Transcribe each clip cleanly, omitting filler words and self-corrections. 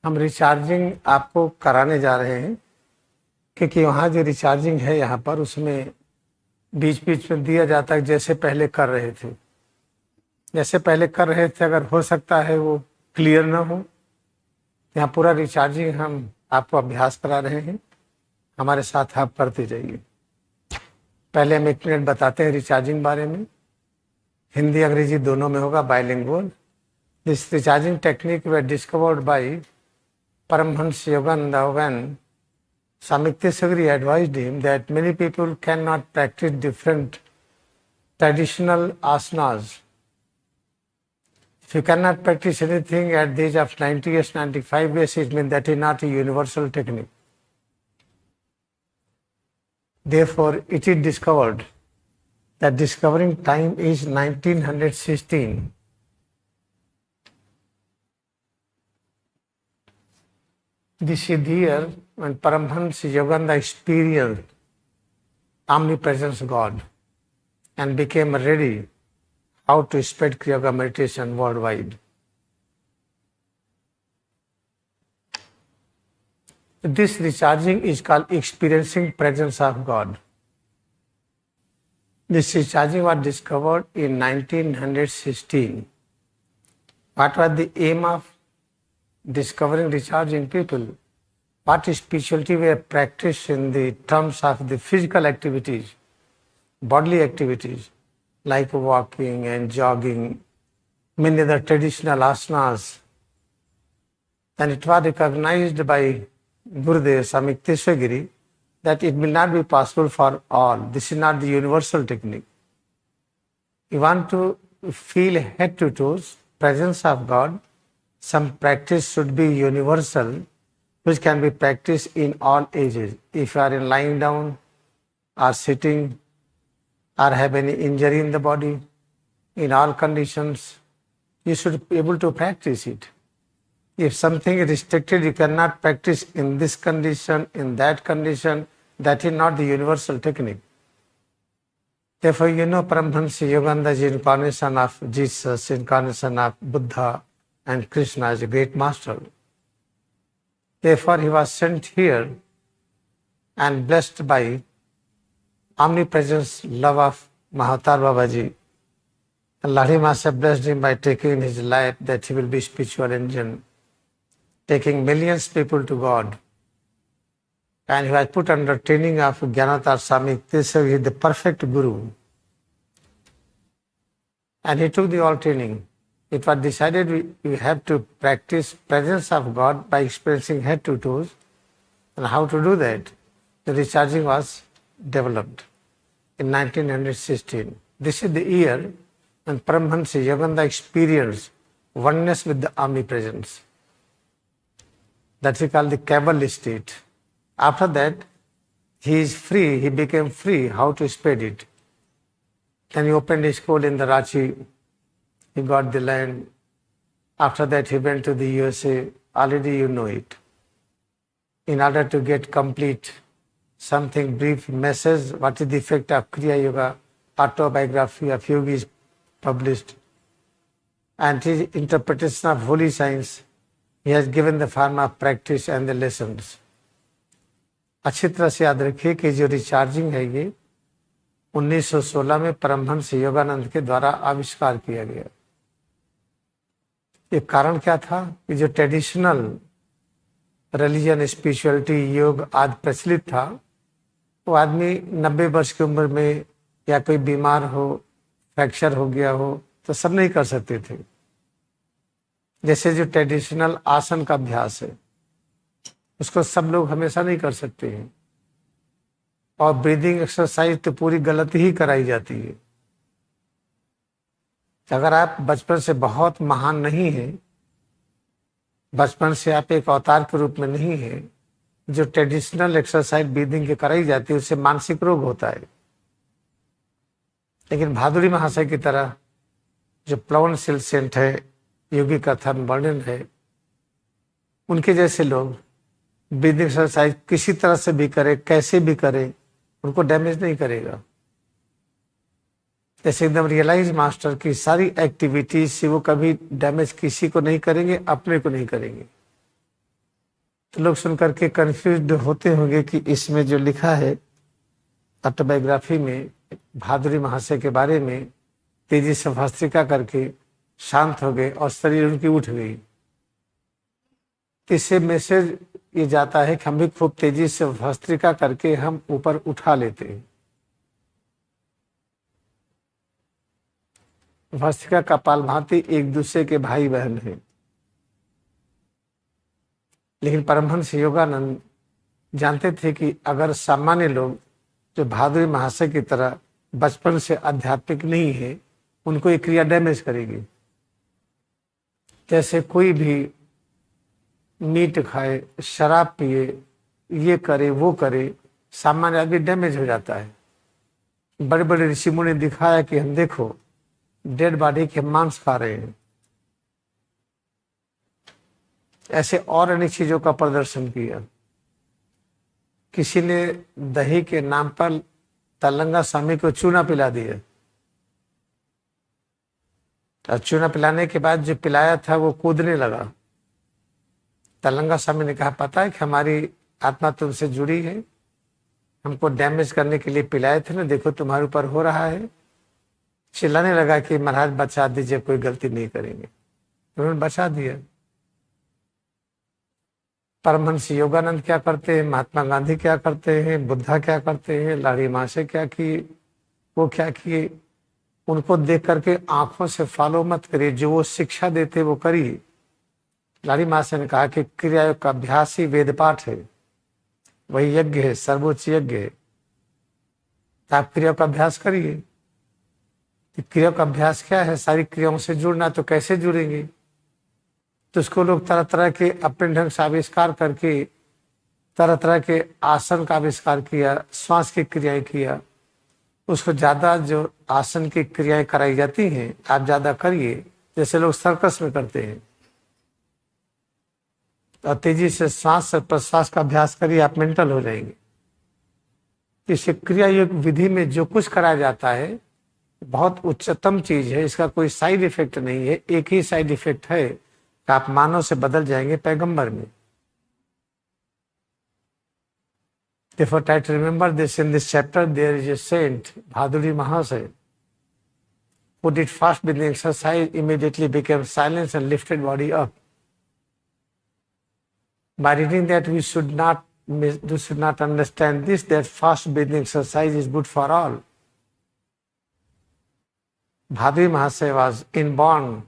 हम रिचार्जिंग आपको कराने जा रहे हैं, क्योंकि वहाँ जो रिचार्जिंग है यहाँ पर उसमें बीच बीच में दिया जाता है जैसे पहले कर रहे थे। जैसे पहले कर रहे थे अगर हो सकता है वो क्लियर ना हो, यहाँ पूरा रिचार्जिंग हम आपको अभ्यास करा रहे हैं। हमारे साथ आप करते जाइए। पहले हम 1 मिनट बताते हैं रिचार्जिंग बारे में। हिंदी अंग्रेजी दोनों में होगा, bilingual. This recharging technique was discovered by Paramahansa Yogananda when Samyukteswari advised him that many people cannot practice different traditional asanas. If you cannot practice anything at the age of 90 years, 95 years, it means that is not a universal technique. Therefore, it is discovered that discovering time is 1916. This is the year when Paramahansa Yogananda experienced omnipresence God and became ready how to spread Kriya meditation worldwide. This recharging is called experiencing presence of God. This recharging was discovered in 1916. What was the aim of discovering recharging people? What spirituality were practiced in the terms of the physical activities, bodily activities, like walking and jogging, many other traditional asanas. And it was recognized by Gurudev Samyukteswari that it will not be possible for all. This is not the universal technique. You want to feel head to toes, presence of God, some practice should be universal, which can be practiced in all ages. If you are in lying down or sitting or have any injury in the body, in all conditions, you should be able to practice it. If something is restricted, you cannot practice in this condition, in that condition, that is not the universal technique. Therefore, Paramahansa Yogananda is incarnation of Jesus, incarnation of Buddha and Krishna is a great master. Therefore, he was sent here and blessed by omnipresence love of Mahatar Babaji. And Lahiri Master blessed him by taking in his life that he will be spiritual engine, taking millions of people to God. And he was put under training of Gyanatar Samyukteswari, he is the perfect guru. And he took the all training. It was decided we have to practice presence of God by experiencing head to toes. And how to do that? The recharging was developed in 1916. This is the year when Paramahansa Yogananda experienced oneness with the omnipresence. That is called the Kabal state. After that, he is free, he became free how to spread it. Then he opened a school in the Ranchi. He got the land. After that, he went to the USA. Already you know it. In order to get complete something brief message, what is the effect of Kriya Yoga, autobiography of Yogi is published. And his interpretation of holy science, he has given the form of practice and the lessons. अच्छी तरह से याद रखिए कि जो recharging है ये 1916 में परमहंस योगानंद के द्वारा आविष्कार किया गया। ये कारण क्या था कि जो ट्रेडिशनल रिलीजन, स्पिरिचुअलिटी, योग आदि प्रचलित था, वो आदमी 90 वर्ष की उम्र में या कोई बीमार हो, फ्रैक्चर हो गया हो तो सब नहीं कर सकते थे। जैसे जो ट्रेडिशनल आसन का अभ्यास है उसको सब लोग हमेशा नहीं कर सकते हैं, और ब्रीदिंग एक्सरसाइज तो पूरी गलत ही कराई जाती है। अगर आप बचपन से बहुत महान नहीं हैं, बचपन से आप एक अवतार के रूप में नहीं है, जो ट्रेडिशनल एक्सरसाइज ब्रीदिंग की कराई जाती है उससे मानसिक रोग होता है। लेकिन भादुरी महाशय की तरह जो प्लवनशील सेंट है, योगी कथा में वर्णन है, उनके जैसे लोग ब्रीदिंग एक्सरसाइज किसी तरह से भी करे, कैसे भी करे, उनको डैमेज नहीं करेगा। जैसे एकदम रियलाइज मास्टर की सारी एक्टिविटीज से वो कभी डैमेज किसी को नहीं करेंगे, अपने को नहीं करेंगे। तो लोग सुनकर के कंफ्यूज होते होंगे कि इसमें जो लिखा है ऑटोबायोग्राफी में भादुरी महाशय के बारे में, तेजी से भस्त्रिका करके शांत हो गए और शरीर उनकी उठ गई। इससे मैसेज ये जाता है कि हम भी खूब तेजी से भस्त्रिका करके हम ऊपर उठा लेते हैं। भस्त्रिका का पालभांति एक दूसरे के भाई बहन हैं। लेकिन परमहंस योगानंद जानते थे कि अगर सामान्य लोग जो भादुरी महाशय की तरह बचपन से आध्यात्मिक नहीं है, उनको ये क्रिया डैमेज करेगी। जैसे कोई भी मीट खाए, शराब पिए, ये करे वो करे, सामान्य आदमी डैमेज हो जाता है। बड़े बड़े ऋषि मुनि ने दिखाया कि हम देखो डेड बॉडी के मांस खा रहे हैं। ऐसे और अनेक चीजों का प्रदर्शन किया। किसी ने दही के नाम पर तलंगा स्वामी को चूना पिला दिया और चूना पिलाने के बाद जो पिलाया था वो कूदने लगा। तलंगा स्वामी ने कहा, पता है कि हमारी आत्मा तुमसे जुड़ी है, हमको डैमेज करने के लिए पिलाए थे ना, देखो तुम्हारे ऊपर हो रहा है। चिल्लाने लगा कि महाराज बचा दीजिए, कोई गलती नहीं करेंगे। उन्होंने बचा दिया। परमहंस योगानंद क्या करते हैं, महात्मा गांधी क्या करते हैं, बुद्धा क्या करते हैं, लाड़ी महाशय क्या किए, वो क्या किए, उनको देख करके आंखों से फॉलो मत करिए, जो वो शिक्षा देते वो करिए। लाड़ी महाशय ने कहा कि क्रिया का अभ्यास ही वेद पाठ है, वही यज्ञ है, सर्वोच्च यज्ञ है। तो आप क्रिया का अभ्यास करिए। क्रिया का अभ्यास क्या है, सारी क्रियाओं से जुड़ना। तो कैसे जुड़ेंगे? तो उसको लोग तरह तरह के अपने ढंग से आविष्कार करके तरह तरह के आसन का आविष्कार किया, श्वास की क्रियाएं किया। उसको ज्यादा जो आसन की क्रियाएं कराई जाती हैं आप ज्यादा करिए, जैसे लोग सर्कस में करते हैं। और तेजी से श्वास और प्रश्वास का अभ्यास करिए, आप मेंटल हो जाएंगे। इस क्रिया योग विधि में जो कुछ कराया जाता है बहुत उच्चतम चीज है, इसका कोई साइड इफेक्ट नहीं है। एक ही साइड इफेक्ट है कि आप मानव से बदल जाएंगे पैगंबर में। Therefore, try to remember this. In this chapter, there is a saint, Bhaduri Mahasaya, who did fast breathing exercise, immediately became silent and lifted body up. By reading that, we should not understand this, that fast breathing exercise is good for all. Bhaduri Mahasaya was inborn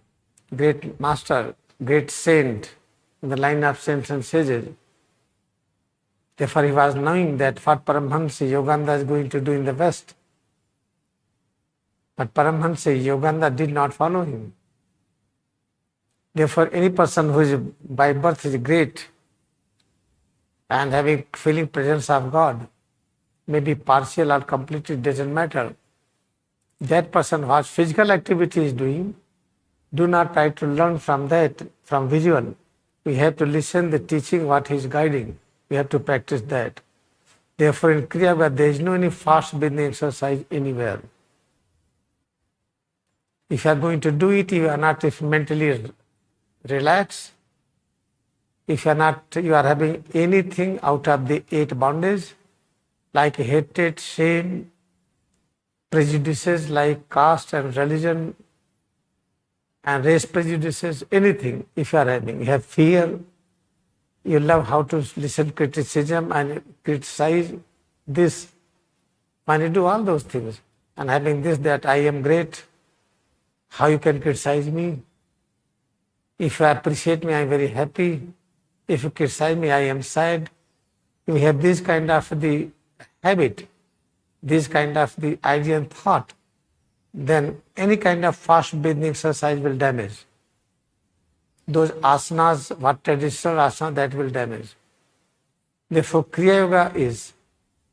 great master, great saint in the line of saints and sages. Therefore, he was knowing that what Paramahansa Yogananda is going to do in the West. But Paramahansa Yogananda did not follow him. Therefore, any person who is by birth is great and having feeling presence of God, may be partial or complete, it doesn't matter. That person what physical activity is doing, do not try to learn from that, from visual. We have to listen the teaching what he is guiding. We have to practice that. Therefore, in Kriya Yoga, there is no any fast breathing exercise anywhere. If you are going to do it, you are not mentally relaxed. If you are having anything out of the 8 bondage, like hatred, shame, prejudices like caste and religion and race prejudices, anything, if you are having, you have fear, you love how to listen criticism and criticize this. When you do all those things and having this, that I am great, how you can criticize me? If you appreciate me, I am very happy. If you criticize me, I am sad. If you have this kind of the habit, this kind of the idea and thought, then any kind of fast breathing exercise will damage. Those asanas, what traditional asana, that will damage. Therefore, Kriya Yoga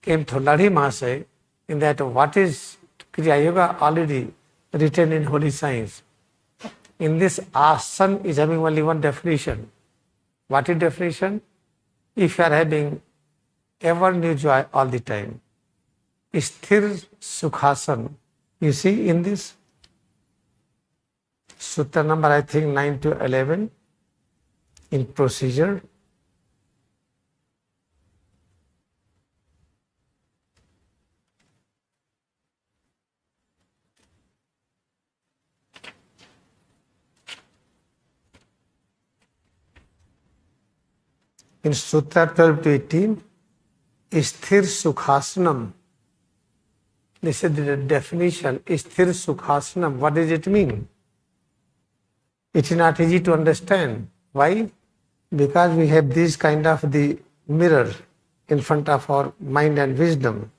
came to Ladhi Mahasaya in that what is Kriya Yoga already written in Holy Science. In this, asana is having only one definition. What is definition? If you are having ever new joy all the time, Sthir Sukhasana. You see in this Sutta number, I think 9 to 11 in procedure. In Sutra 12 to 18, Sthir Sukhasanam. This is the definition, Sthir Sukhasanam. What does it mean? It is not easy to understand. Why? Because we have this kind of the mirror in front of our mind and wisdom.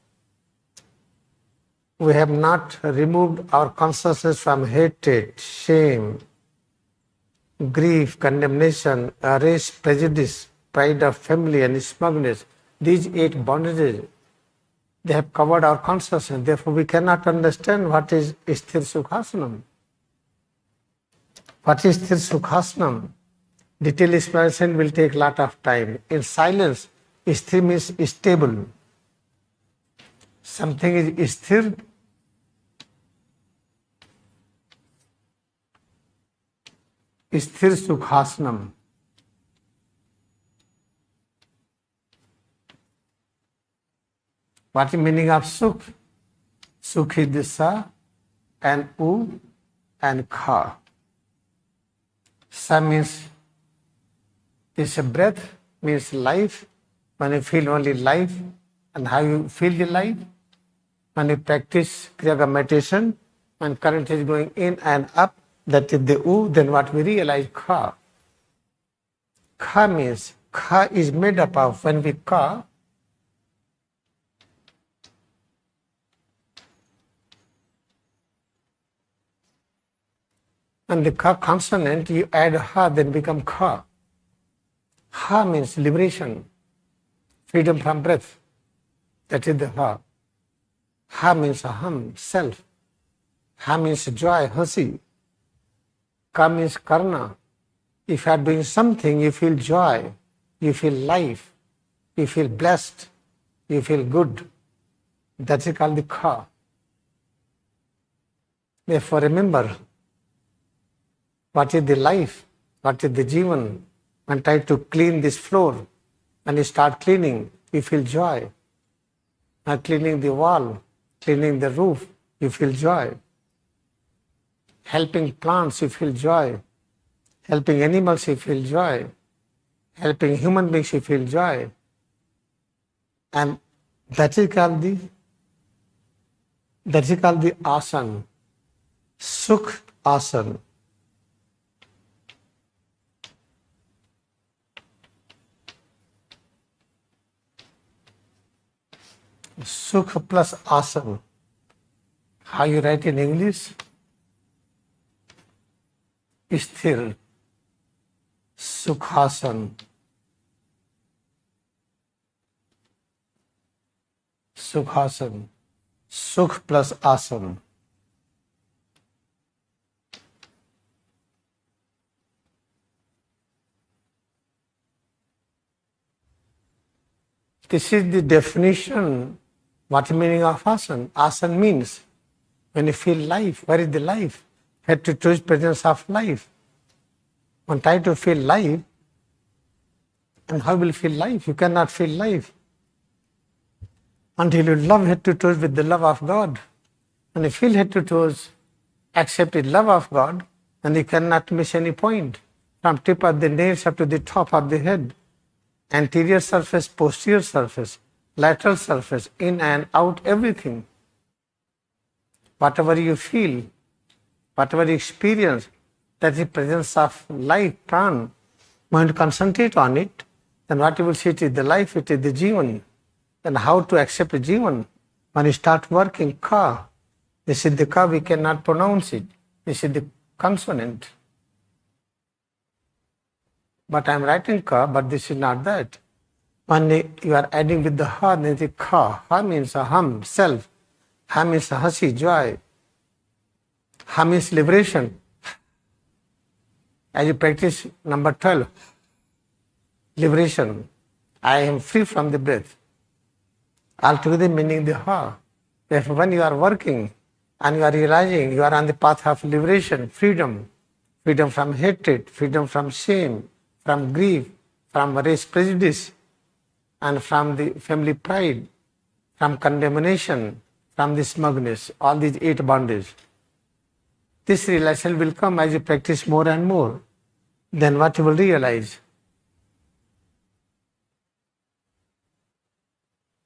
We have not removed our consciousness from hatred, shame, grief, condemnation, race, prejudice, pride of family and smugness. These 8 bondages, they have covered our consciousness. Therefore, we cannot understand what is Sthir Sukhasanam. What is Sthir Sukhasanam? Detailed explanation will take a lot of time. In silence, Sthir means stable. Something is sthir. Sthir Sukhasanam. What is the meaning of Sukh? Sukh is the Sa and U and Kha. Sa means is a breath, means life. When you feel only life, and how you feel the life? When you practice Kriya meditation, when current is going in and up, that is the U, then what we realize, Kha. Kha means, Kha is made up of, when we Ka, and the Ka consonant, you add Ha, then become Kha. Ha means liberation, freedom from breath. That is the Ha. Ha means Aham, self. Ha means joy, hasi. Ka means karna. If you are doing something, you feel joy, you feel life, you feel blessed, you feel good. That is called the Ka. Therefore, remember, what is the life? What is the Jivan? And try to clean this floor. When you start cleaning, you feel joy. Now cleaning the wall, cleaning the roof, you feel joy. Helping plants, you feel joy. Helping animals, you feel joy. Helping human beings, you feel joy. And that is called the asana. Sukh asana. Sukh plus asana. How you write in English? Sthir, Sukhasan, Sukhasan, Sukh plus Asan. This is the definition. What is the meaning of Asan? Asan means when you feel life. Where is the life? Head to toes presence of life. When try to feel life, and how will you feel life? You cannot feel life until you love head to toes with the love of God. When you feel head to toes, accepted love of God, and you cannot miss any point from tip of the nails up to the top of the head. Anterior surface, posterior surface, lateral surface, in and out, everything. Whatever you feel, whatever you experience, that is the presence of life, pran. When you concentrate on it, then what you will see, it is the life, it is the Jivan. Then how to accept the Jivan? When you start working, Ka, this is the Ka, we cannot pronounce it. This is the consonant. But I am writing Ka, but this is not that. When you are adding with the Ha, then it is Ka. Ha means Aham, self. Ha means Hasi, joy. Ha means liberation. As you practice number 12, liberation. I am free from the breath. Altogether meaning the Ha. Therefore, when you are working and you are realizing you are on the path of liberation, freedom, freedom from hatred, freedom from shame, from grief, from race prejudice, and from the family pride, from condemnation, from the smugness, all these 8 bondages. This realization will come as you practice more and more. Then what you will realize?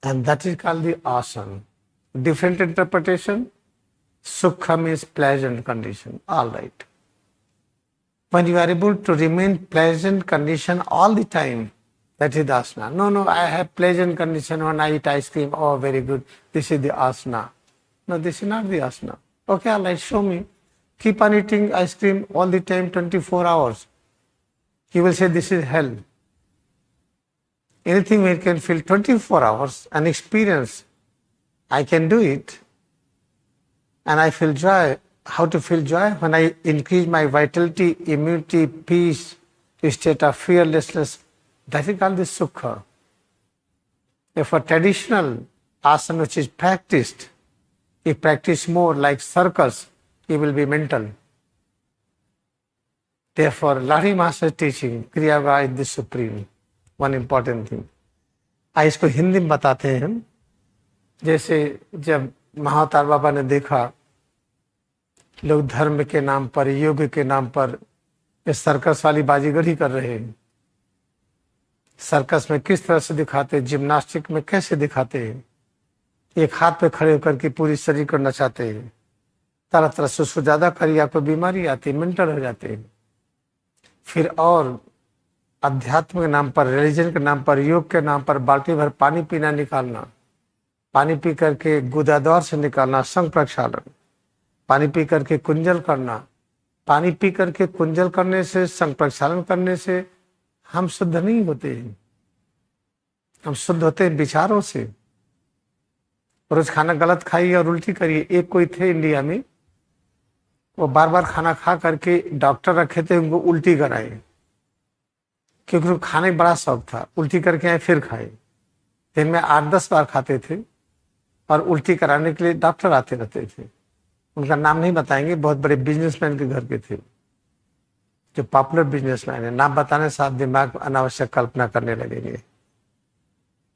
and that is called the asana. Different interpretation. Sukha means pleasant condition. All right. When you are able to remain pleasant condition all the time, that is the asana. No, I have pleasant condition when I eat ice cream. Oh, very good. This is the asana. No, this is not the asana. Okay, all right, show me. Keep on eating ice cream all the time, 24 hours. You will say this is hell. Anything where you can feel 24 hours and experience, I can do it, and I feel joy. How to feel joy? When I increase my vitality, immunity, peace, state of fearlessness, that is called the sukha. If a traditional asana which is practiced, if practice more like circus, it will be mental. Therefore, Lahiri Mahar's teaching, Kriya Yoga is the supreme, one important thing. आज इसको हिंदी में बताते हैं हम। जैसे जब महाअवतार बाबा ने देखा लोग धर्म के नाम पर, योग के नाम पर ये सर्कस वाली बाजीगरी कर रहे हैं। सर्कस में किस तरह से दिखाते हैं, जिम्नास्टिक में कैसे दिखाते हैं, एक हाथ पे खड़े होकर के पूरी शरीर को नचाते हैं, तरह तरह से उसको ज्यादा करिए आपको बीमारी आती है, मेंटल हो जाते हैं। फिर और अध्यात्म के नाम पर, रिलीजन के नाम पर, योग के नाम पर बाल्टी भर पानी पीना, निकालना, पानी पी करके गुदाद्वार से निकालना, संघ प्रक्षालन, पानी पी करके कुंजल करना। पानी पी करके कुंजल करने से, संघ प्रक्षालन करने से हम शुद्ध नहीं होते हैं। हम शुद्ध होते हैं विचारों से। रोज खाना गलत खाइए और उल्टी करिए। एक कोई थे इंडिया में, वो बार बार खाना खा करके डॉक्टर रखे थे उनको उल्टी कराए, क्योंकि उनको खाने का बड़ा शौक था। उल्टी करके आए फिर खाए। दिन में 8-10 बार खाते थे और उल्टी कराने के लिए डॉक्टर आते रहते थे। उनका नाम नहीं बताएंगे, बहुत बड़े बिजनेसमैन के घर के थे, जो पॉपुलर बिजनेसमैन है। नाम बताने से आप दिमाग अनावश्यक कल्पना करने लगेंगे।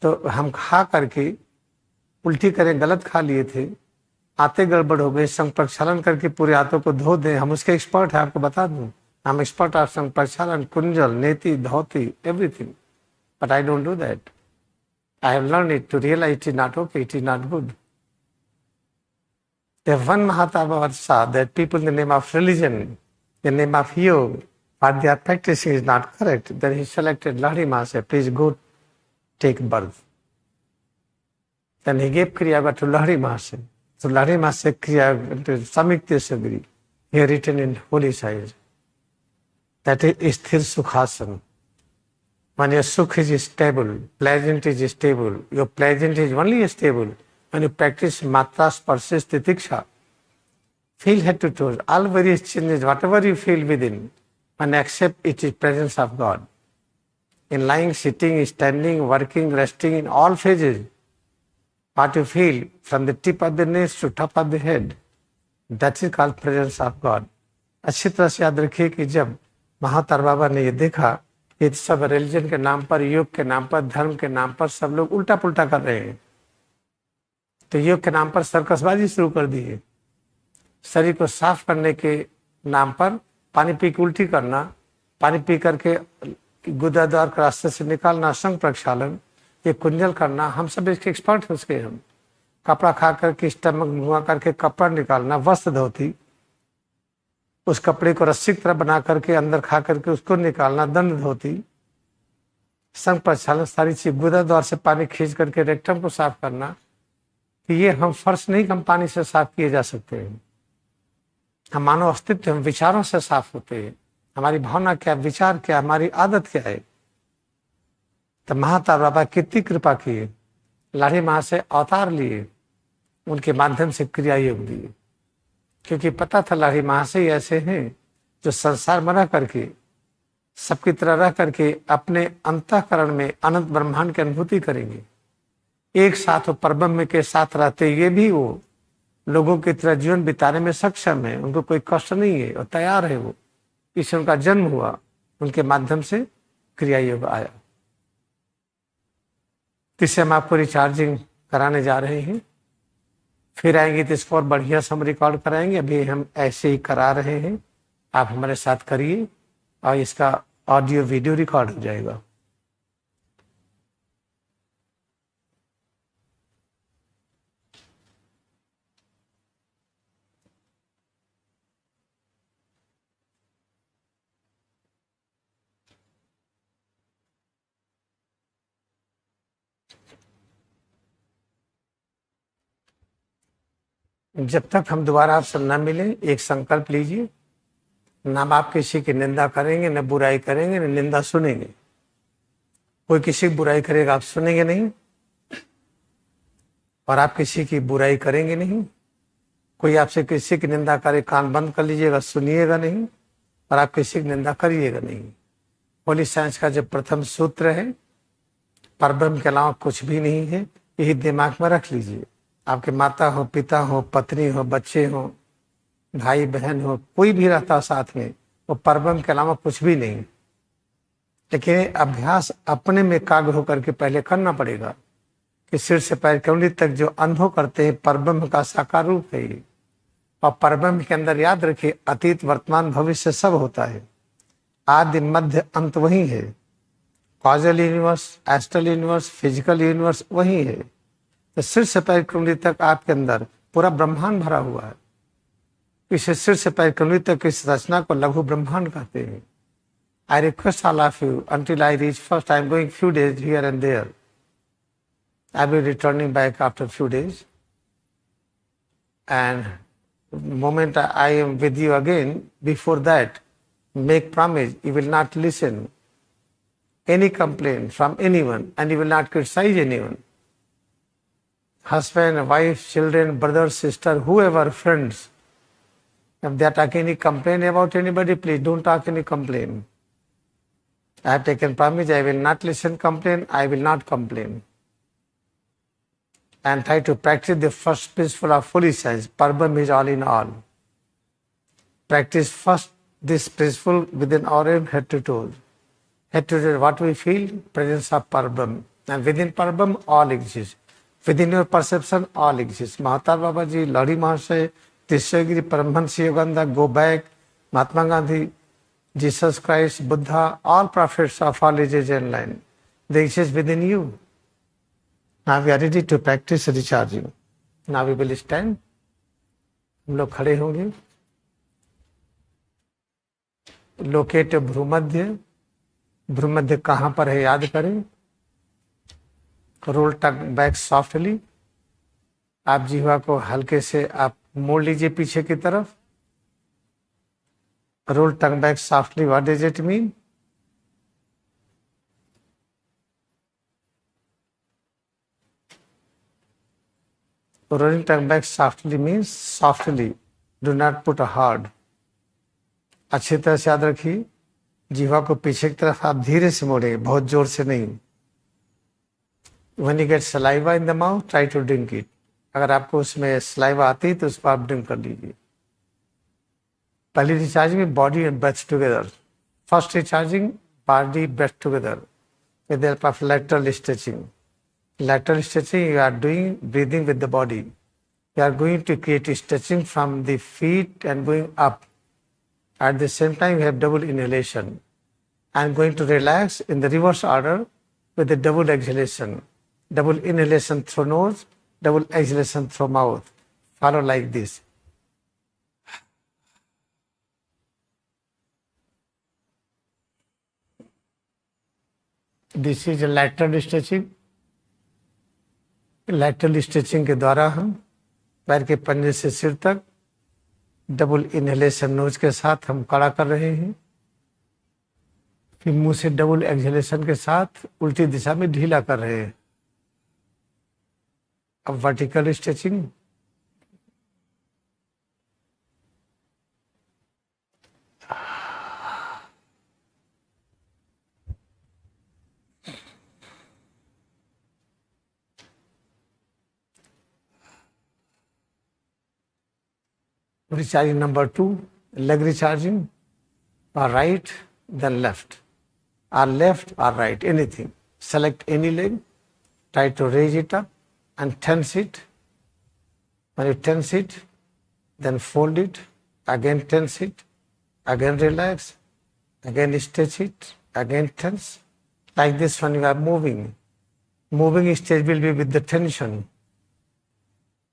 तो हम खा करके उल्टी करें, गलत खा लिए थे, आते गड़बड़ हो गए, संघ प्रक्षालन करके पूरे हाथों को धो दें। हम उसके एक्सपर्ट हैं, आपको बता दूं। I'm expert of संघ प्रक्षालन, कुंजल, नेति, धोती, everything. But I don't do that. I have learned it to realize it is not okay, it is not good. The one Mahatma saw that people in the name of religion, in the name of yoga, what they are practicing is not correct. Then he selected Lahiri Maharaj, said, please go take birth. Then he gave Kriya Yoga to Lahiri Maharaj. So Lahiri Maharaj said Kriya Yoga to Samyukta Sabri. He had written in holy science. That is Sthir Sukhasana. When your sukh is stable, pleasant is stable, your pleasant is only stable when you practice matra, sparsha, titiksha. Feel head to toes, all various changes, whatever you feel within, and accept it is presence of God. In lying, sitting, standing, working, resting, in all phases, what you feel from the tip of the nose to top of the head, that is called presence of God. अच्छी तरह से याद रखिए कि जब महाअवतार बाबा ने ये देखा, ये सब रिलीजन के नाम पर, योग के नाम पर, धर्म के नाम पर सब लोग उल्टा पुल्टा कर रहे हैं, तो योग के नाम पर सर्कसबाजी शुरू कर दी है। शरीर को साफ करने के नाम पर पानी पी के उल्टी करना, पानी पी करके गुदाद्वार के रास्ते से निकालना, संघ प्रक्षालन, ये कुंजल करना, हम सब इसके एक्सपर्ट हो सके। हम कपड़ा खा करके स्टमक धुआं करके कपड़ा निकालना, वस्त्र धोती, उस कपड़े को रस्सी की तरह बना करके अंदर खा करके उसको निकालना, दंड धोती, संघ प्रक्षालन, सारी चीज, गुदाद्वार से पानी खींच करके रेक्टम को साफ करना, कि ये हम फर्श नहीं, हम पानी से साफ किए जा सकते हैं। हम मानव अस्तित्व, हम विचारों से साफ होते हैं। हमारी भावना क्या, विचार क्या, हमारी आदत क्या है। तो महाअवतार बाबा कितनी कृपा किए, लाहिरी महाराज से अवतार लिए, उनके माध्यम से क्रिया योग दिए, क्योंकि पता था लाहिरी महाराज ही ऐसे हैं जो संसार में रह करके, सबकी तरह रह करके अपने अंतःकरण में अनंत ब्रह्मांड की अनुभूति करेंगे। एक साथ वो परब्रह्म के साथ रहते, ये भी वो लोगों की तरह जीवन बिताने में सक्षम है, उनको कोई कष्ट नहीं है और तैयार है। वो इससे उनका जन्म हुआ, उनके माध्यम से क्रिया योग आया। इससे हम आपको रिचार्जिंग कराने जा रहे हैं, फिर आएंगे तो इसको और बढ़िया से हम रिकॉर्ड कराएंगे। अभी हम ऐसे ही करा रहे हैं, आप हमारे साथ करिए और इसका ऑडियो वीडियो रिकॉर्ड हो जाएगा। जब तक हम दोबारा आपसे न मिलें, एक संकल्प लीजिए, ना आप किसी की निंदा करेंगे, न बुराई करेंगे, न निंदा सुनेंगे। कोई किसी की बुराई करेगा आप सुनेंगे नहीं, और आप किसी की बुराई करेंगे नहीं। कोई आपसे किसी की निंदा करे, कान बंद कर लीजिएगा, सुनिएगा नहीं, और आप किसी की निंदा करिएगा नहीं। होली साइंस का जो प्रथम सूत्र है, परब्रह्म के अलावा कुछ भी नहीं है, यही दिमाग में रख लीजिए। आपके माता हो, पिता हो, पत्नी हो, बच्चे हो, भाई बहन हो, कोई भी रहता साथ में, वो परब्रह्म के अलावा कुछ भी नहीं। लेकिन अभ्यास अपने में एकाग्र होकर के पहले करना पड़ेगा कि सिर से पैर की उंगली तक जो अनुभव करते हैं, परब्रह्म का साकार रूप है ये। और परब्रह्म के अंदर याद रखिए, अतीत वर्तमान भविष्य सब होता है, आदि मध्य अंत वही है। Causal universe, astral universe, physical universe वही है। तो सिर से पैर की उंगली तक आपके अंदर पूरा ब्रह्मांड भरा हुआ है। इसे सिर से पैर की उंगली तक इस रचना को लघु ब्रह्मांड कहते हैं। I request all of you, until I reach first, I am going few days here and there. I will be returning back after few days. And the moment I am with you again, before that, make promise, you will not listen any complaint from anyone, and you will not criticize anyone. Husband, wife, children, brother, sister, whoever, friends, if they are talking any complaint about anybody, please don't talk any complaint. I have taken promise, I will not listen complaint, I will not complain. And try to practice the first principle of holy science, Parabram is all in all. Practice first this principle within our own head to toe. Head to toe, what we feel, presence of Parabram. And within Parabram, all exists. Within your perception, all exists. Mahatma Baba Ji, Lodi Mahasaya, Tishyagiri, Paramahansa Yogananda, go back, Mahatma Gandhi, Jesus Christ, Buddha, all prophets of all ages and line, they exist within you. Now we are ready to practice recharging. Now we will stand. हम लोग खड़े होंगे. Locate भ्रूमध्य. भ्रूमध्य कहाँ पर है याद करें. Roll tongue back softly. आप जिह्वा को हल्के से आप मोड़ लीजिए पीछे की तरफ. Roll tongue back softly. What does it mean? Rolling tongue back softly means softly. Do not put a hard. अच्छी तरह से याद रखिए, जीवा को पीछे की तरफ आप धीरे से मोड़ेंगे, बहुत जोर से नहीं. When you get saliva in the mouth, try to drink it. अगर आपको उसमें saliva आती है तो उसको आप ड्रिंक कर लीजिए. पहली रिचार्जिंग में body and breath together. First recharging body breath together with the help of lateral stretching. Lateral stretching, you are doing breathing with the body. You are going to create stretching from the feet and going up. At the same time, you have double inhalation. I am going to relax in the reverse order with the double exhalation. Double inhalation through nose, double exhalation through mouth. Follow like this. This is a lateral stretching. Lateral stretching के द्वारा हम पैर के पंजे से सिर तक double inhalation knows के साथ हम खड़ा कर रहे हैं. फिर मुंह से डबल एक्सहेलेशन के साथ उल्टी दिशा में ढीला कर रहे हैं. अब vertical stretching. Recharging number 2, leg recharging, or right, then left, or left or right, anything. Select any leg, try to raise it up and tense it. When you tense it, then fold it, again tense it, again relax, again stretch it, again tense. Like this when you are moving. Moving stage will be with the tension.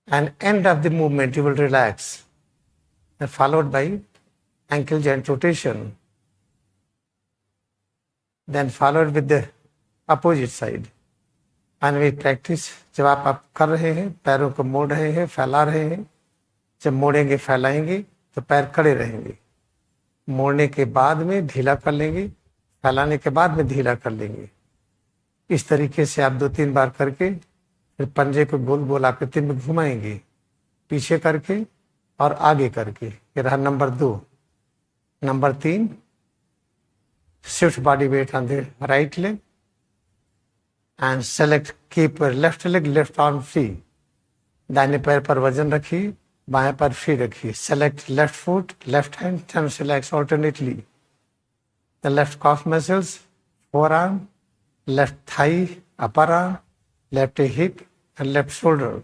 And end of the movement you will relax. And followed by ankle joint rotation. Then followed with the opposite side. And we practice, जब आप कर रहे हैं, पैरों को मोड़ रहे हैं, फैला रहे हैं, जब मोड़ेंगे फैलाएंगे तो पैर कड़े रहेंगे, मोड़ने के बाद में ढीला कर लेंगे, फैलाने के बाद में ढीला कर लेंगे। इस तरीके से आप 2-3 बार करके फिर पंजे को गोल गोल आकृति में घुमाएंगे, पीछे करके और आगे करके। ये रहा number 2। Number 3, shift body weight on the right leg and select keep left leg left arm free। दाहिने पैर पर वजन रखिए, बाएं पैर फ्री रखिए। Select left foot left hand turns relax alternately। The left calf muscles, forearm, left thigh, upper arm, left hip and left shoulder,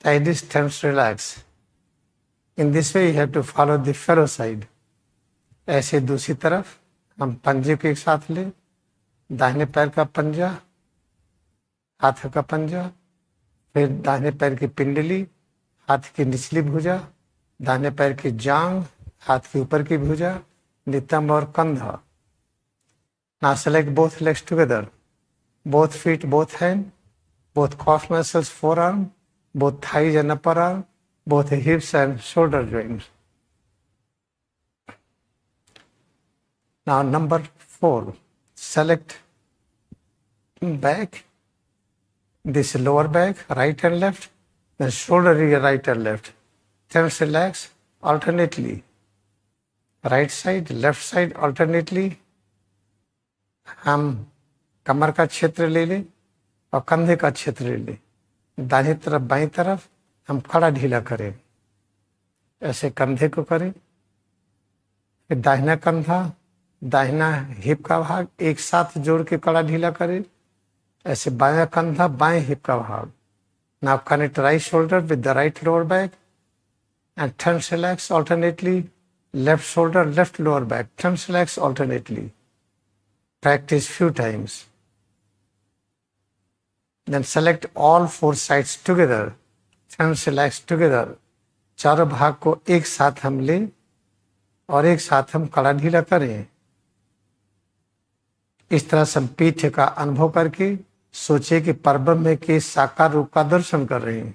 thigh distance relax। In this way you have to follow the fellow side। ऐसे दूसरी तरफ हम पंजे को एक साथ ले, दाहिने पैर का पंजा, हाथ का पंजा, फिर दाहिने पैर की पिंडली, हाथ की निचली भुजा, दाहिने पैर की जांग, हाथ के ऊपर की भुजा, नितंब और कंधा। Now select both legs together, both feet, both hand, both calf muscles, forearm, both thighs and upper arm, both hips and shoulder joints। Now number 4, select back, this lower back, right and left, then shoulder right and left, tense relax alternately, right side, left side alternately। हम कमर का क्षेत्र ले लें और कंधे का क्षेत्र ले लें, दाहिनी तरफ बाईं तरफ हम कड़ा ढीला करें, ऐसे कंधे को करें, फिर दाहिना कंधा, दाहिना हिप का भाग एक साथ जोड़ के कड़ा ढीला करें, ऐसे बायां कंधा, बाएं हिप का भाग। Now connect right shoulder with the right lower back and tense relax alternately, left shoulder, left lower back, tense relax alternately। Practice few times। Then select all 4 sides together, tense relax together। चारों भाग को एक साथ हम लें और एक साथ हम कड़ा ढीला करें। इस तरह से हम पीठ का अनुभव करके सोचे कि परब्रह्म के साकार रूप का दर्शन कर रहे हैं।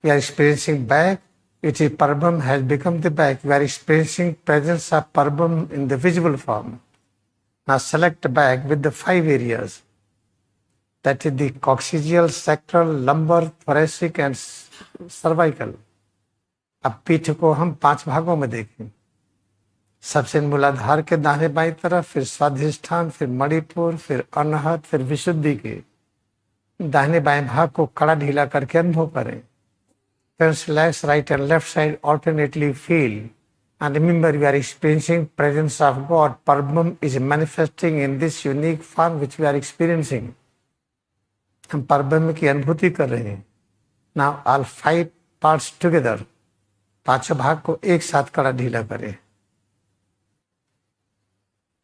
We are experiencing back, it is Parbrahm has become the back। We are experiencing presence of Parbrahm in the visible form। Now select back with the 5 areas, that is the coccygeal, sacral, lumbar, thoracic and cervical। अब पीठ को हम 5 भागों में देखें। सबसे मूलाधार के दाहिने बाईं तरफ, फिर स्वाधिष्ठान, फिर मणिपुर, फिर अनहत, फिर विशुद्धि के दाहिने बाएं भाग को कड़ा ढीला करके अनुभव करें। Tense relax right and left side alternately feel and remember you are experiencing presence of God। Parbrahm is manifesting in this unique form which we are experiencing। हम परब्रह्म की अनुभूति कर रहे हैं। Now all 5 parts together, 5 भाग को एक साथ कड़ा ढीला करें।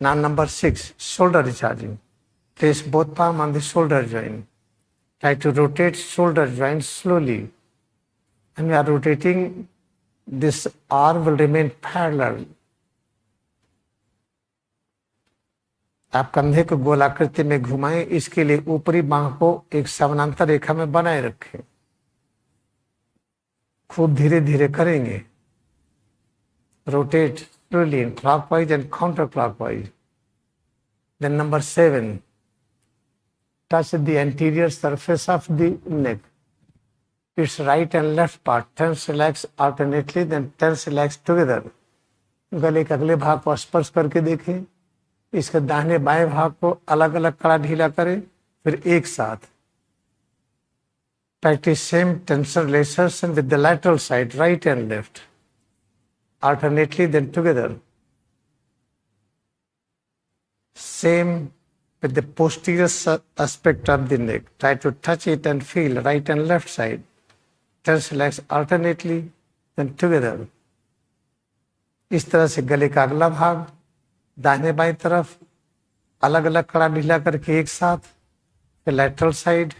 Now number 6, shoulder recharging। Place both palm on the shoulder joint। Try to rotate shoulder joint slowly। And we are rotating, this arm will remain parallel। आप कंधे को गोलाकृति में घुमाएं, इसके लिए ऊपरी बांह को एक समानांतर रेखा में बनाए रखें। खूब धीरे धीरे करेंगे। Rotate slowly in clockwise and counterclockwise। Then number 7, touch the anterior surface of the neck, its right and left part, tense relax alternately, then tense relax together। गले के अगले भाग को स्पर्श करके देखें, इसके दाहिने बाएं भाग को अलग अलग कड़ा ढीला करें, फिर एक साथ। Practice same tensor relaxation with the lateral side, right and left, alternately then together। Same with the posterior aspect of the neck, try to touch it and feel right and left side, tense relax alternately then together। इस तरह से गले का अगला भाग दाहिने बाईं तरफ अलग अलग कड़ा ढीला करके एक साथ, फिर लेटरल साइड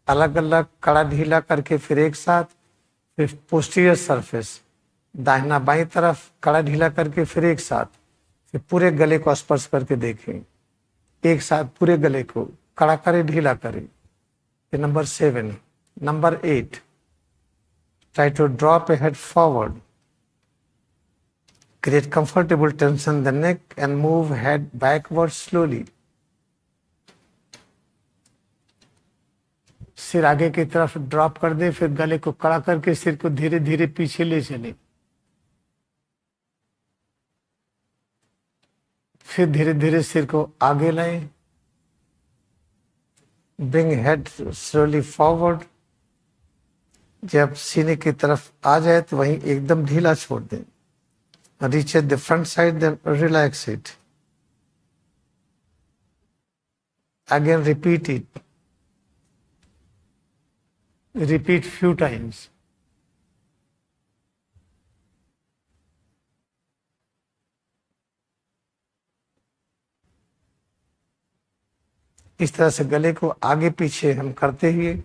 अलग अलग कड़ा ढीला करके फिर एक साथ, फिर पोस्टीरियर सरफेस दाहिना बाईं तरफ कड़ा ढीला करके फिर एक साथ, फिर पूरे गले को स्पर्श करके देखें, एक साथ पूरे गले को कड़ा करें ढीला करें। फिर number 7, number 8, Try to drop a head forward. Create comfortable tension in the neck and move head backward slowly. सिर आगे की तरफ ड्रॉप कर दे, फिर गले को कड़ा करके सिर को धीरे धीरे पीछे ले चले, फिर धीरे धीरे सिर को आगे लाए. Bring head slowly forward. जब सीने की तरफ आ जाए तो वहीं एकदम ढीला छोड़ दें. Reach at the front side, then relax it. Again repeat it. Repeat few times. इस तरह से गले को आगे पीछे हम करते हुए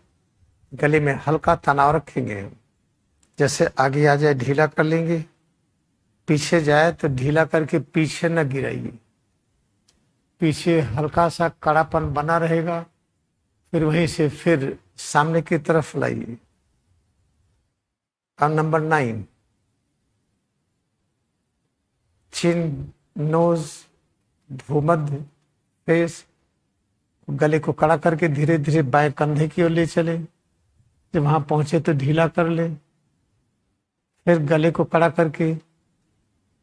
गले में हल्का तनाव रखेंगे. जैसे आगे आ जाए ढीला कर लेंगे, पीछे जाए तो ढीला करके पीछे न गिराइए. पीछे हल्का सा कड़ापन बना रहेगा, फिर वहीं से फिर सामने की तरफ लाइए. और नंबर 9, चिन, नोज, भूमध्य, फेस. गले को कड़ा करके धीरे धीरे बाएं कंधे की ओर ले चले. जब वहां पहुंचे तो ढीला कर ले, फिर गले को कड़ा करके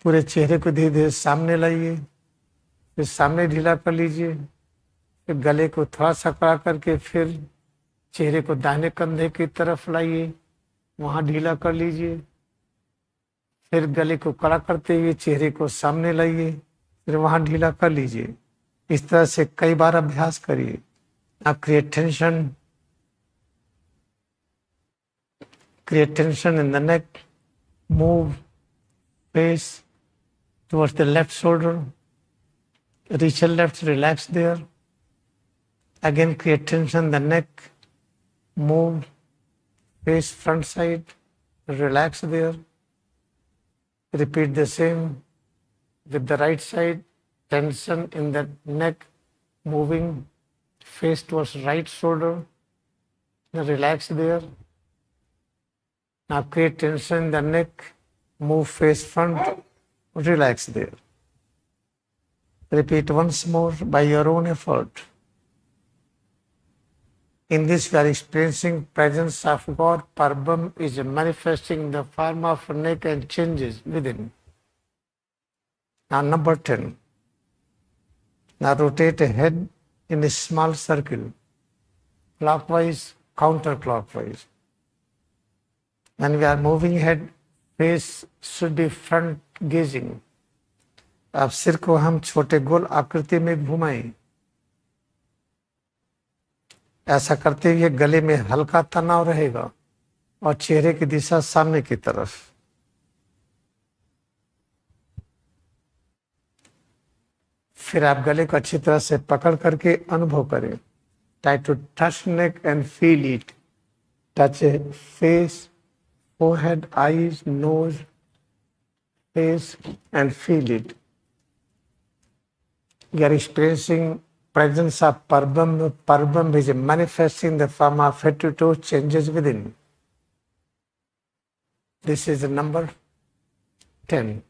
पूरे चेहरे को धीरे धीरे सामने लाइए, फिर सामने ढीला कर लीजिए, फिर गले को थोड़ा सा कड़ा करके फिर चेहरे को दाहिने कंधे की तरफ लाइए, वहां ढीला कर लीजिए, फिर गले को कड़ा करते हुए चेहरे को सामने लाइए, फिर वहां ढीला कर लीजिए. इस तरह से कई बार अभ्यास करिए. आप create tension in the neck. Move face towards the left shoulder. Reach your left, relax there. Again create tension in the neck. Move face front side, relax there. Repeat the same with the right side. Tension in the neck, moving face towards right shoulder, relax there. Now create tension in the neck, move face front, relax there. Repeat once more by your own effort. In this we are experiencing presence of God. Parabam is manifesting in the form of neck and changes within. Now number 10. Now rotate a head in a small circle, clockwise, counterclockwise. When we are moving head, face should be front gazing. अब सिर को हम छोटे गोल आकृति में घुमाएं. ऐसा करते हुए गले में हल्का तनाव रहेगा और चेहरे की दिशा सामने की तरफ. फिर आप गले को अच्छी तरह से पकड़ करके अनुभव करें. Try to touch neck and feel it. Touch a face, forehead, eyes, nose, face and feel it. You are experiencing presence of Parabam. Parabam is manifesting the form of head to toe changes within. This is number 10.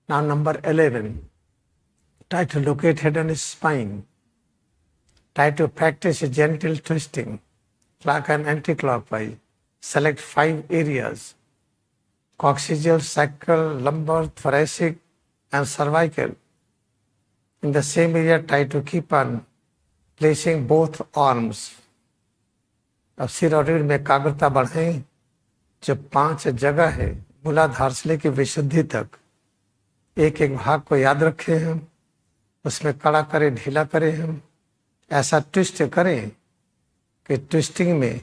Now number 11. Try to locate head and spine. Try to practice a gentle twisting, clock and anti-clockwise. Select 5 areas: coccygeal, sacral, lumbar, thoracic, and cervical. In the same area, try to keep on placing both arms. अब सिर और रीढ़ में एकाग्रता बढ़ाएं. जो 5 जगह है मूलाधार से लेकर विशुद्धि तक, एक एक भाग को याद रखें हम, उसमें कड़ा करें, ढीला करें हम. ऐसा ट्विस्ट करें कि ट्विस्टिंग में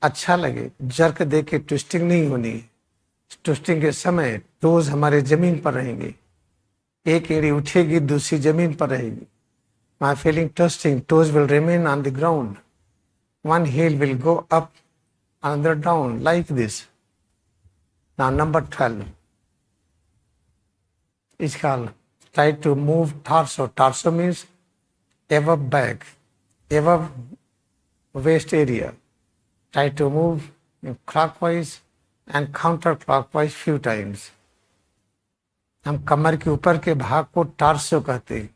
अच्छा लगे. जर्क दे के ट्विस्टिंग नहीं होनी. ट्विस्टिंग के समय टोज हमारे जमीन पर रहेंगे. एक एड़ी उठेगी, दूसरी जमीन पर रहेगी. My feeling twisting, toes will remain on the ground. One heel will go up, another down, like this. Now number 12 is called try to move torso. Torso means above back, above waist area. Try to move clockwise and counterclockwise few times. हम कमर के ऊपर के भाग को टार्सो कहते हैं।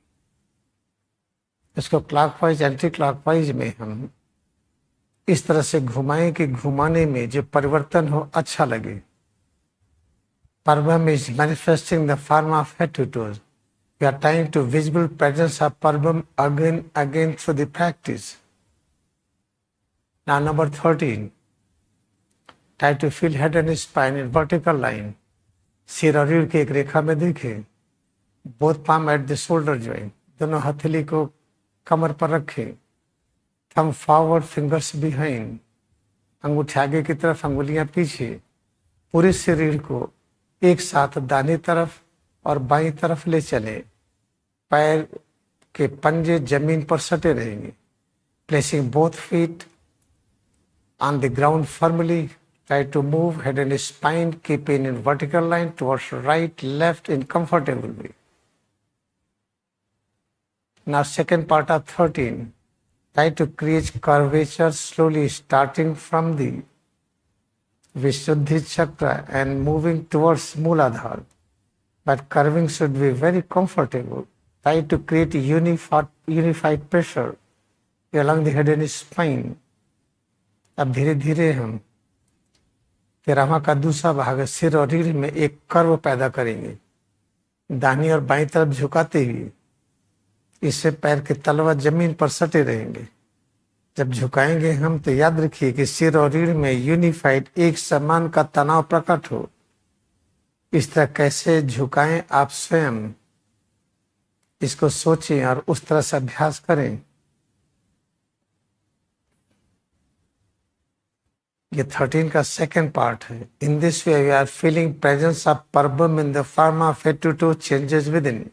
इसको clockwise anti clockwise में हम इस तरह से घुमाएं कि घुमाने में जो परिवर्तन हो अच्छा लगे। Parbam is manifesting the form of head to toes. We are trying to visible presence of Parbam again through the practice. Now number 13. Try to feel head and spine in vertical line. सिर और रीढ़ की एक रेखा में देखें। Both palm at the shoulder joint. दोनों हथेली को कमर पर रखें। Thumb forward, fingers behind. अंगूठे आगे की तरफ, अंगुलियां पीछे। पूरे शरीर को एक साथ दाहिनी तरफ और बाईं तरफ ले चले। पैर के पंजे जमीन पर सटे रहेंगे। Placing both feet on the ground firmly. Try to move head and spine, keeping in vertical line towards right, left in comfortable way. Now second part of 13. Try to create curvature slowly starting from the Vishuddhi Chakra and moving towards Mooladhara. But curving should be very comfortable. Try to create unified pressure along the head and spine. अब धीरे धीरे हम तेरहवां का दूसरा भाग सिर और रीढ़ में एक कर्व पैदा करेंगे, दाहिनी और बाईं तरफ झुकाते हुए। इससे पैर के तलवा जमीन पर सटे रहेंगे। जब झुकाएंगे हम तो याद रखिए कि सिर और रीढ़ में यूनिफाइड एक समान का तनाव प्रकट हो। इस तरह कैसे झुकाएं आप स्वयं इसको सोचें और उस तरह से अभ्यास करें। ये 13 का सेकेंड पार्ट है। In this way we are feeling presence of Parabrahma in the form of head to toe changes within.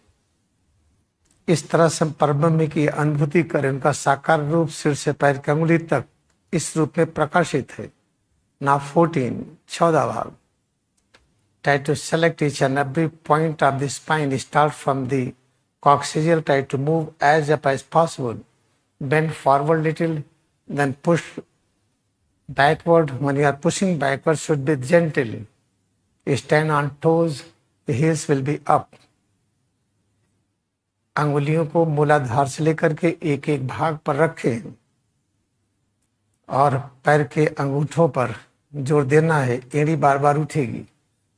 इस तरह से हम परब्रह्म की अनुभूति करें, उनका साकार रूप सिर से पैर की अंगुली तक इस रूप में प्रकाशित है। नाउ 14 14 भाग। Try to select each and every point of the spine. Start from the coccygeal. Try to move as up as possible. Bend forward little, then push backward. When you are pushing backward, should be gentle. Stand on toes. The heels will be up. अंगुलियों को मूलाधार से लेकर के एक एक भाग पर रखें और पैर के अंगूठों पर जोर देना है। एड़ी बार बार उठेगी।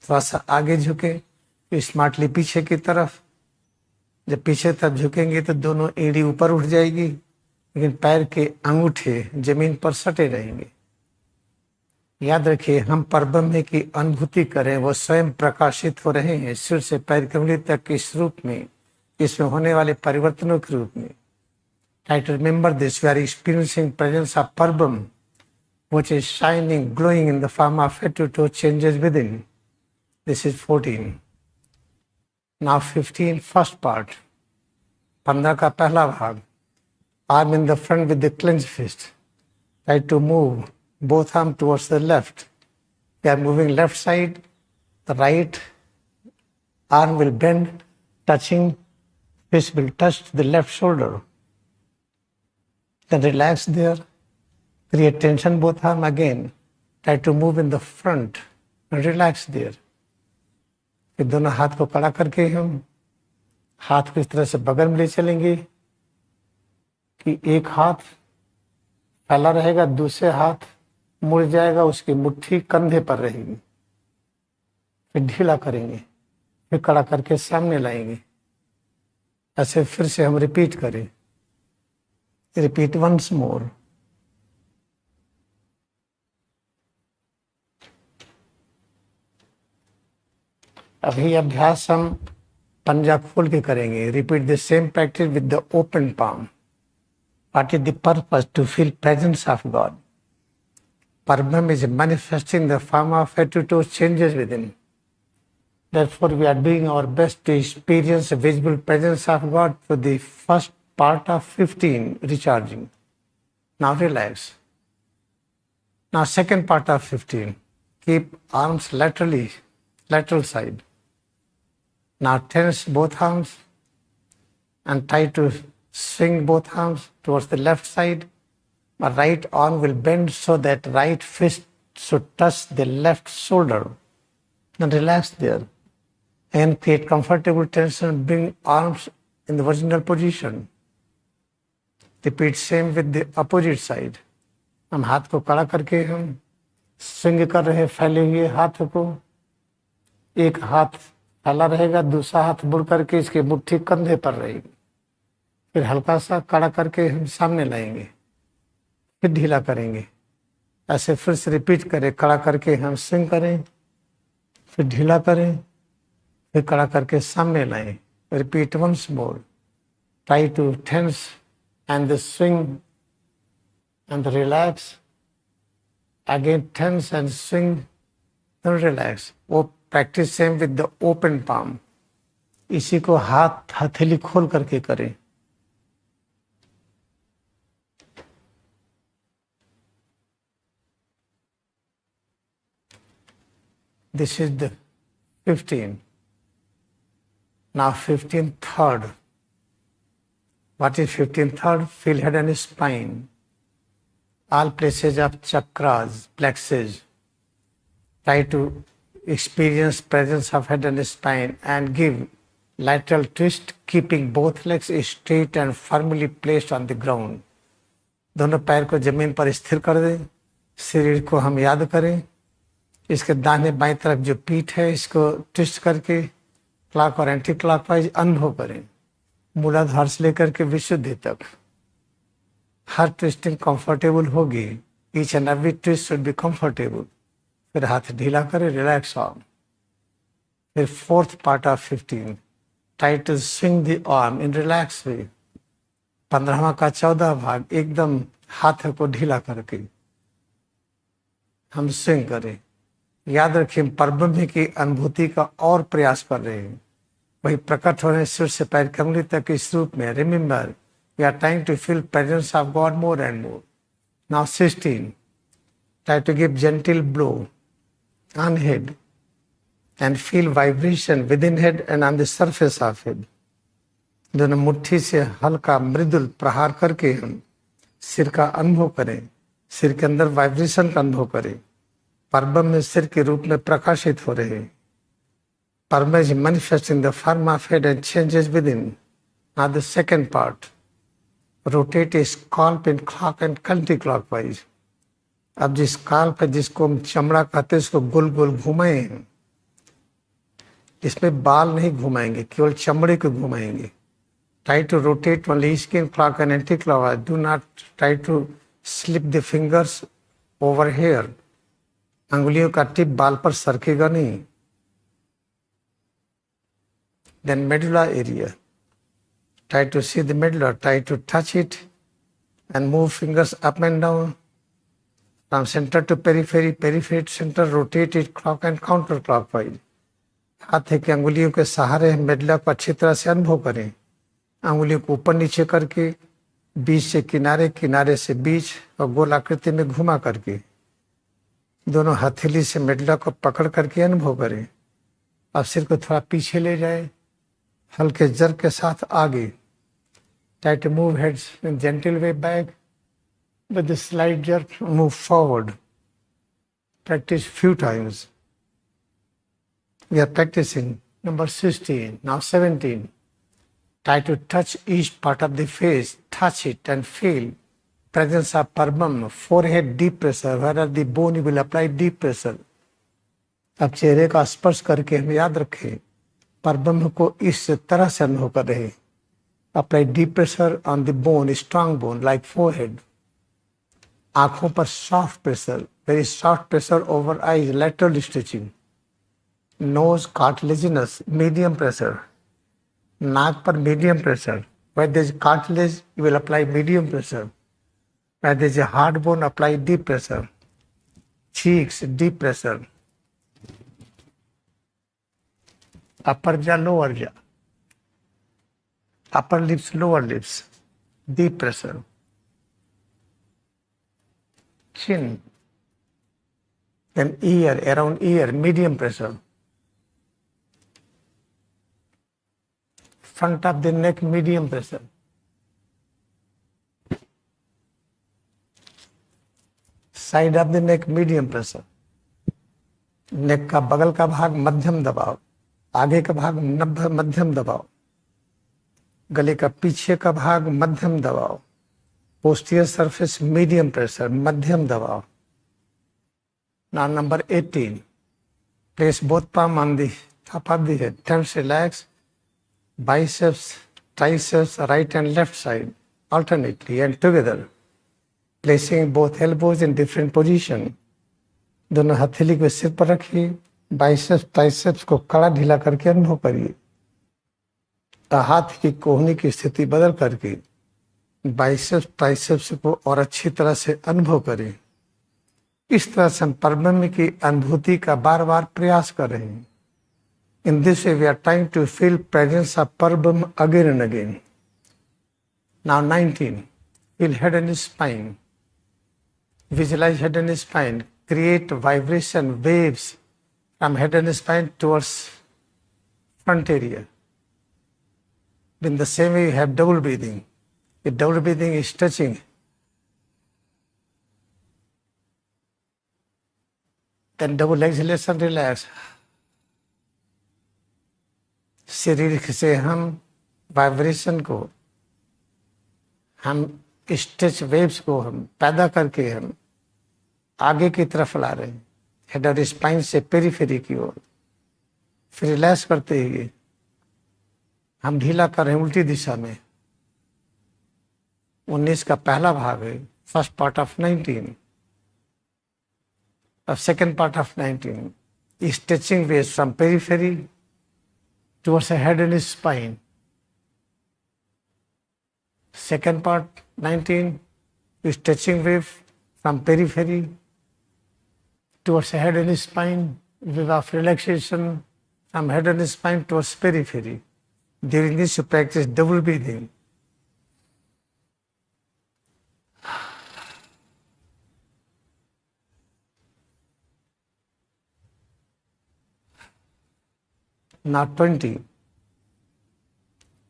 थोड़ा सा आगे झुके, स्मार्टली पीछे की तरफ। जब पीछे तरफ झुकेंगे तो दोनों एड़ी ऊपर उठ जाएगी, लेकिन पैर के अंगूठे जमीन पर सटे रहेंगे। याद रखिए, हम परब्रह्म की अनुभूति करें, वो स्वयं प्रकाशित हो रहे हैं सिर से पैर की अंगुली तक इस रूप में, इसमें होने वाले परिवर्तनों के रूप में। Try to remember this. We are experiencing presence of Parabram, which is shining, glowing in the form of head to toe changes within. This is 14. Now 15, first part. 15 का पहला भाग। Arm in the front with the clenched fist. Try to move both arms towards the left. We are moving left side. The right arm will bend, touching. Fist will touch the left shoulder. Then relax there. Create tension both arms again. Try to move in the front and relax there. फिर दोनों हाथ को कड़ा करके हम हाथ को इस तरह से बगल में ले चलेंगे कि एक हाथ फैला रहेगा, दूसरे हाथ मुड़ जाएगा, उसकी मुट्ठी कंधे पर रहेगी। फिर ढीला करेंगे, फिर कड़ा करके सामने लाएंगे। ऐसे फिर से हम रिपीट करें। Repeat once more. अभी अभ्यास हम पंजा खोल के करेंगे। Repeat the same practice with the open palm. What is the purpose? To feel presence of God. Parabrahma is manifesting the form of head to toe changes within. Therefore, we are doing our best to experience the visible presence of God for the first part of 15, recharging. Now relax. Now second part of 15, keep arms laterally, lateral side. Now tense both arms and try to swing both arms towards the left side. My right arm will bend so that right fist should touch the left shoulder. Then relax there. And create comfortable tension, bring arms in the virginal position. Repeat same with the opposite side. हम हाथ को कड़ा करके हम swing कर रहे हैं फैले हुए हाथ को। एक हाथ फैला रहेगा, दूसरा हाथ मुड़ करके इसके मुट्ठी कंधे पर रहेगी। फिर हल्का सा कड़ा करके हम सामने लाएंगे, फिर ढीला करेंगे। ऐसे फिर से रिपीट करें, कड़ा करके हम स्विंग करें, फिर ढीला करें, फिर कड़ा करके सामने लाएं। Repeat once more. Try to tense and the swing and the relax. Again tense and swing, then relax. वो practice same with the open palm. इसी को हाथ हथेली खोल करके करें। This is the 15. Now 15 third. What is 15th third? Feel head and spine. All places of chakras, plexus. Try to experience presence of head and spine and give lateral twist, keeping both legs straight and firmly placed on the ground. दोनों पैर को जमीन पर स्थिर कर दें। शरीर को हम याद करें। इसके दाहिने बाएं तरफ जो पीठ है इसको ट्विस्ट करके क्लॉक और एंटी क्लॉकवाइज अनुभव करें, मूलाधार से लेकर के विशुद्धि तक। हर ट्विस्टिंग कंफर्टेबल होगी। Each and every twist should be comfortable. फिर हाथ ढीला करें, रिलैक्स आर्म। फिर fourth part of 15, try to swing the arm in relax way. 15वां का 14 भाग एकदम हाथ को ढीला करके हम स्विंग करें। याद रखिए, परब्रह्म की अनुभूति का और प्रयास कर रहे हैं। वही प्रकट हो रहे सिर से पैर कमली तक इस रूप में। Remember, we are trying to feel presence of God more and more. Now 16, try to give gentle blow on head and feel vibration within head and on the surface of head. दोनों मुट्ठी से हल्का मृदुल प्रहार करके हम सिर का अनुभव करें। सिर के अंदर वाइब्रेशन का अनुभव करें। परब्रह्म में सिर के रूप में प्रकाशित हो रहे हैं। Parma is manifesting the form of head and changes within. Now the second part. Rotate a scalp in clock and counterclockwise. अब जिस स्काल्प है जिसको हम चमड़ा कहते हैं उसको गोल गोल घुमाए हैं। इसमें बाल नहीं घुमाएंगे, केवल चमड़े को घुमाएंगे। Try to rotate only skin, clock and anti-clockwise. Do not try to slip the fingers over here. अंगुलियों का टिप बाल पर सरकेगा नहीं। Then medulla area. Try to see the medulla, try to touch it and move fingers up and down. From center to periphery, periphery to center, rotate it clock and counterclockwise. हाथ के अंगुलियों के सहारे medulla को अच्छी तरह से अनुभव करें। अंगुलियों को ऊपर नीचे करके, बीच से किनारे, किनारे से बीच और गोल आकृति में घुमा करके दोनों हथेली से मेडुला को पकड़ करके अनुभव करें। अब सिर को थोड़ा पीछे ले जाए, हल्के जर्क के साथ आगे। Try to move heads in gentle way back with a slight jerk, move forward. Practice few times. We are practicing number 16, now 17. Try to touch each part of the face, touch it and feel presence of Parabram, forehead deep pressure, whereas the bone you will apply deep pressure. अब चेहरे का स्पर्श करके हम याद रखें, परब्रह्म को इस तरह से अनुभव कर रहे। Apply deep pressure on the bone, strong bone like forehead. आंखों पर soft pressure, very soft pressure over eyes, lateral stretching. Nose cartilaginous, medium pressure. नाक पर medium pressure. Where there is cartilage, you will apply medium pressure. Where there is a hard bone, apply deep pressure. Cheeks, deep pressure. Upper jaw, lower jaw. Upper lips, lower lips. Deep pressure. Chin. Then ear, around ear, medium pressure. Front of the neck, medium pressure. Side of the neck medium pressure, neck का बगल का भाग मध्यम दबाव, आगे का भाग मध्यम दबाव, गले का पीछे का भाग मध्यम दबाव, पोस्टीरियर सरफेस मीडियम प्रेशर मध्यम दबाव. Now number 18, place both palm on the top of the head, tense, relax, biceps, triceps, right and left side alternately and together, placing both elbows in different position. दोनों हथेली को सिर पर रखिए, biceps triceps को कड़ा ढीला करके अनुभव करिए. हाथ की कोहनी की स्थिति बदल करके बाइसेप्स ट्राइसेप्स को और अच्छी तरह से अनुभव करें. इस तरह से हम परब्रह्म की अनुभूति का बार बार प्रयास कर रहे हैं. In this way we are trying to feel presence of Parabram again and again. Now 19, feel head and spine. Visualize head and spine. Create vibration waves from head and spine towards front area. In the same way you have double breathing. If double breathing is touching, then double exhalation, relax. शरीर से हम vibration को, हम stretch waves को हम पैदा करके हम आगे की तरफ ला रहे हैं, हेड और स्पाइन से पेरीफेरी की ओर. फिर रिलैक्स करते ही हम ढीला कर रहे हैं उल्टी दिशा में. 19 का पहला भाग है, फर्स्ट पार्ट ऑफ 19. अब second part of 19, stretching waves from periphery towards the head and spine. Second part 19 is stretching wave from periphery towards the head and spine, wave of relaxation from head and spine towards periphery. During this you practice double breathing. Now 20.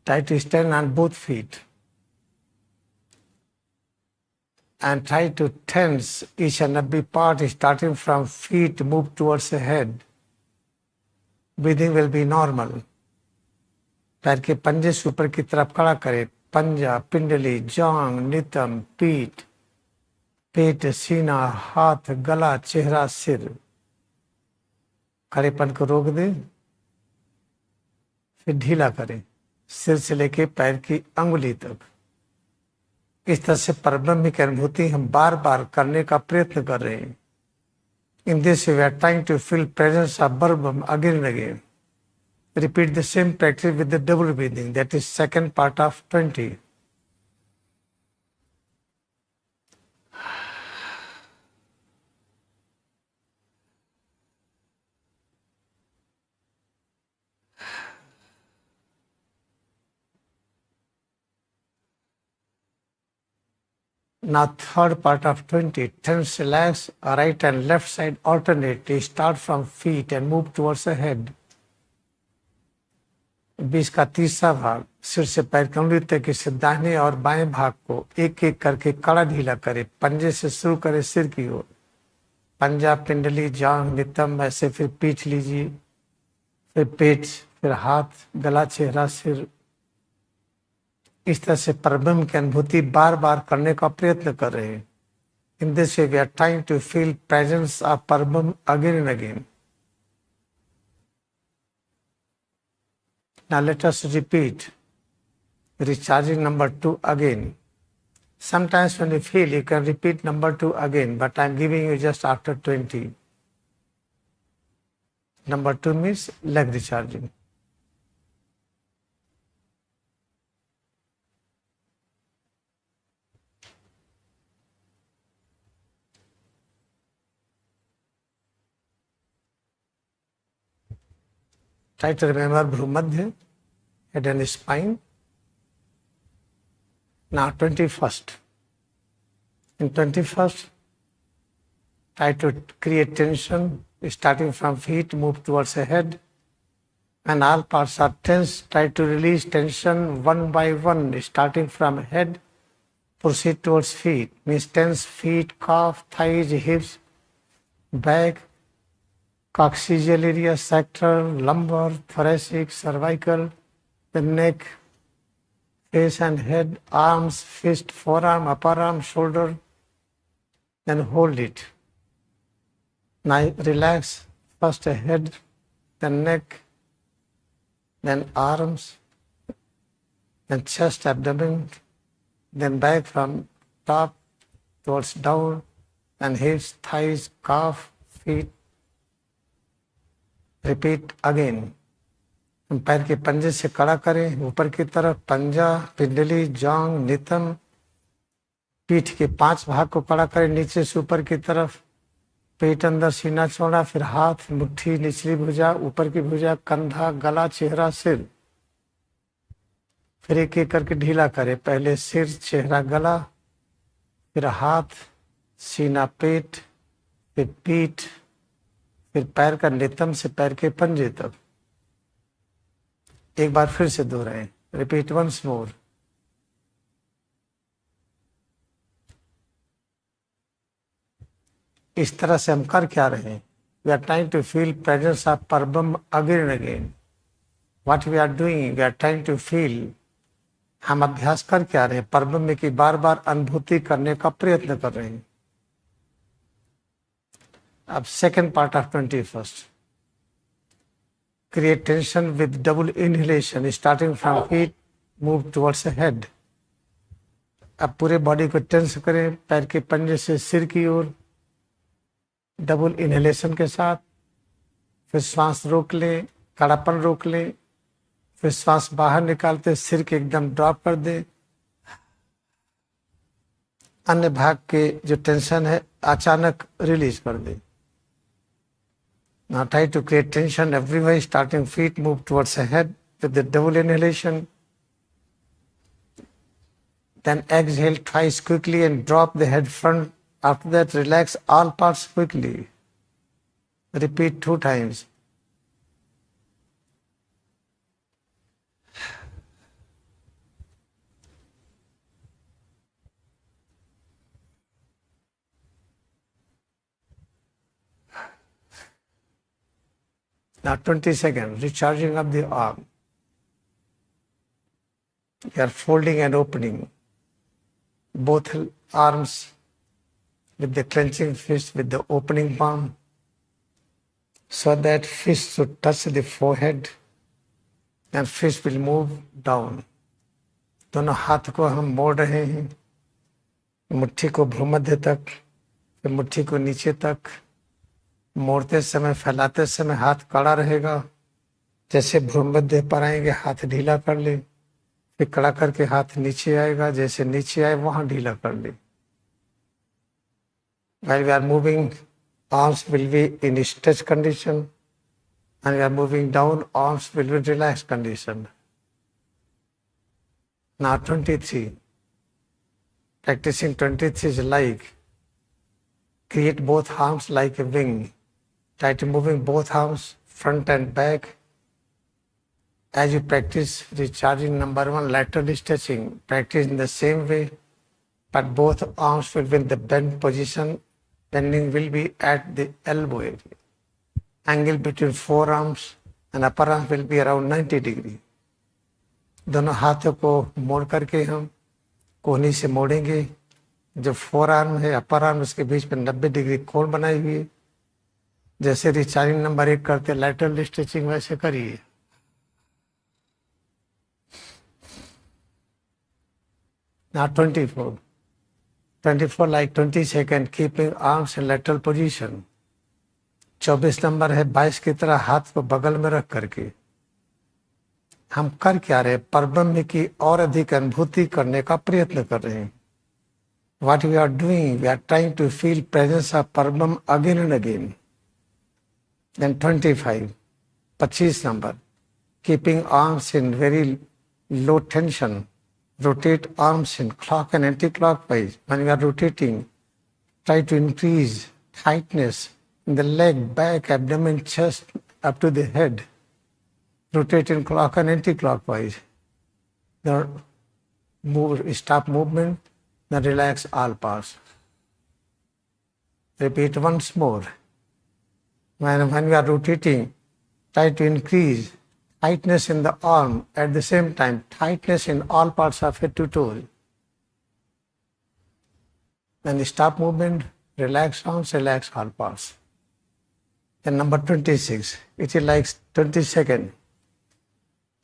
Try to stand on both feet and try to tense each and every part starting from feet, move towards the head. Breathing will be normal. पैर के पंजे से ऊपर की तरफ खड़ा करें. पंजा, पिंडली, जांग, नितंब, पीठ, पेट, सीना, हाथ, गला, चेहरा, सिर. खड़ेपन को रोक दें, फिर ढीला करें सिर से लेके पैर की अंगुली तक. इस तरह से परब्रह्म की अनुभूति हम बार बार करने का प्रयत्न कर रहे हैं. In this way are trying to feel presence of Parabrahma again and again. Repeat the same practice with the double breathing. That is second part of 20. Now third part of 20, tense, relax, right and left side alternately. Start from feet and move towards the head. 20 का तीसरा भाग, सिर से पैर की अंगुली तक के दाहिने और बाएं भाग को एक एक करके कड़ा ढीला करे. पंजे से शुरू करे सिर की ओर. पंजा, पिंडली, जांघ, नितंब, ऐसे फिर पीठ लीजिए, फिर पेट, फिर हाथ, गला, चेहरा, सिर. इस तरह से परब्रह्म की अनुभूति बार बार करने का प्रयत्न कर रहे हैं. In this way we are trying to feel presence of Parabrahma again and again. Now let us repeat recharging number 2 again. Sometimes when you feel, you can repeat number 2 again, but I am giving you just after 20. Number 2 means leg recharging. Try to remember Bhumadhya, head and spine. Now 21st. In 21st, try to create tension starting from feet, move towards the head. And all parts are tense. Try to release tension one by one, starting from head proceed towards feet, means tense feet, calf, thighs, hips, back, coccygeal area, sacral, lumbar, thoracic, cervical, the neck, face and head, arms, fist, forearm, upper arm, shoulder, then hold it. Now relax first head, then neck, then arms, then chest, abdomen, then back from top towards down, and hips, thighs, calf, feet. Repeat again. पैर के पंजे से कड़ा करें ऊपर की तरफ, पंजा, पिंडली, जांग, नितंब, पीठ के 5 भाग को कड़ा करें नीचे से ऊपर की तरफ, पेट अंदर, सीना चौड़ा, फिर हाथ, मुट्ठी, निचली भुजा, ऊपर की भुजा, कंधा, गला, चेहरा, सिर। फिर एक एक करके ढीला करें, पहले सिर, चेहरा, गला, फिर हाथ, सीना, पेट, फिर पीठ, फिर पैर का नितंब से पैर के पंजे तक। एक बार फिर से दोहराएं, रिपीट वंस मोर। इस तरह से हम कर क्या रहे हैं? We are trying to feel presence of Parabrahma again and again. What we are doing, we are trying to feel. हम अभ्यास कर क्या रहे हैं? परब्रह्म की बार बार अनुभूति करने का प्रयत्न कर रहे हैं। अब second part of 21st, create tension with double inhalation starting from feet, move towards the head. अब पूरे बॉडी को टेंस करें, पैर के पंजे से सिर की ओर, डबल इनहेलेशन के साथ, फिर श्वास रोक लें, कड़ापन रोक लें, फिर श्वास बाहर निकालते सिर के एकदम ड्रॉप कर दें। अन्य भाग के जो टेंशन है अचानक रिलीज कर दें। Now try to create tension everywhere, starting feet, move towards the head with the double inhalation. Then exhale twice quickly and drop the head front. After that, relax all parts quickly. Repeat 2 times. Now 20 seconds, recharging of the arm. You are folding and opening both arms with the clenching fist, with the opening palm, so that fist should touch the forehead and fist will move down. दोनों हाथ को हम मोड़ रहे हैं, मुट्ठी को भ्रूमध्य तक, फिर मुट्ठी को नीचे तक। मोड़ते समय, फैलाते समय हाथ कड़ा रहेगा। जैसे भ्रूमध्य पर आएंगे हाथ ढीला कर ले, फिर कड़ा करके हाथ नीचे आएगा, जैसे नीचे आए वहां ढीला कर ले। While we are moving, arms will be in stretch condition, and we are moving down, arms will be relaxed condition. Now 23. Practicing 23 is like create both arms like a wing. Try to moving both arms front and back. As you practice recharging number 1 lateral stretching, practice in the same way, but both arms will be in the bend position. Bending will be at the elbow area. Angle between forearms and upper arms will be around 90 degree. दोनों हाथों को मोड़ करके हम कोहनी से मोड़ेंगे। जो four arm है, अपर आर्म, उसके बीच में 90 डिग्री कोण बनाई हुई है। जैसे रिचार्जिंग नंबर 1 करते लैटरल स्ट्रेचिंग वैसे करिए। Now 24. 24 like 20 seconds, keeping arms in lateral position. 24 number है 22 की तरह हाथ को बगल में रख करके। हम कर क्या रहे? परब्रह्म की और अधिक अनुभूति करने का प्रयत्न कर रहे हैं। What we are doing, we are trying to feel presence of Parabram again and again. Then 25, 25 number, keeping arms in very low tension. Rotate arms in clock and anti-clockwise. When you are rotating, try to increase tightness in the leg, back, abdomen, chest, up to the head. Rotate in clock and anti-clockwise. Then move, stop movement, Then relax all parts. Repeat once more. When we are rotating, try to increase tightness in the arm, at the same time tightness in all parts of head to toe. Then stop movement, relax arms, relax all parts. Then number 26, it is like 20 seconds.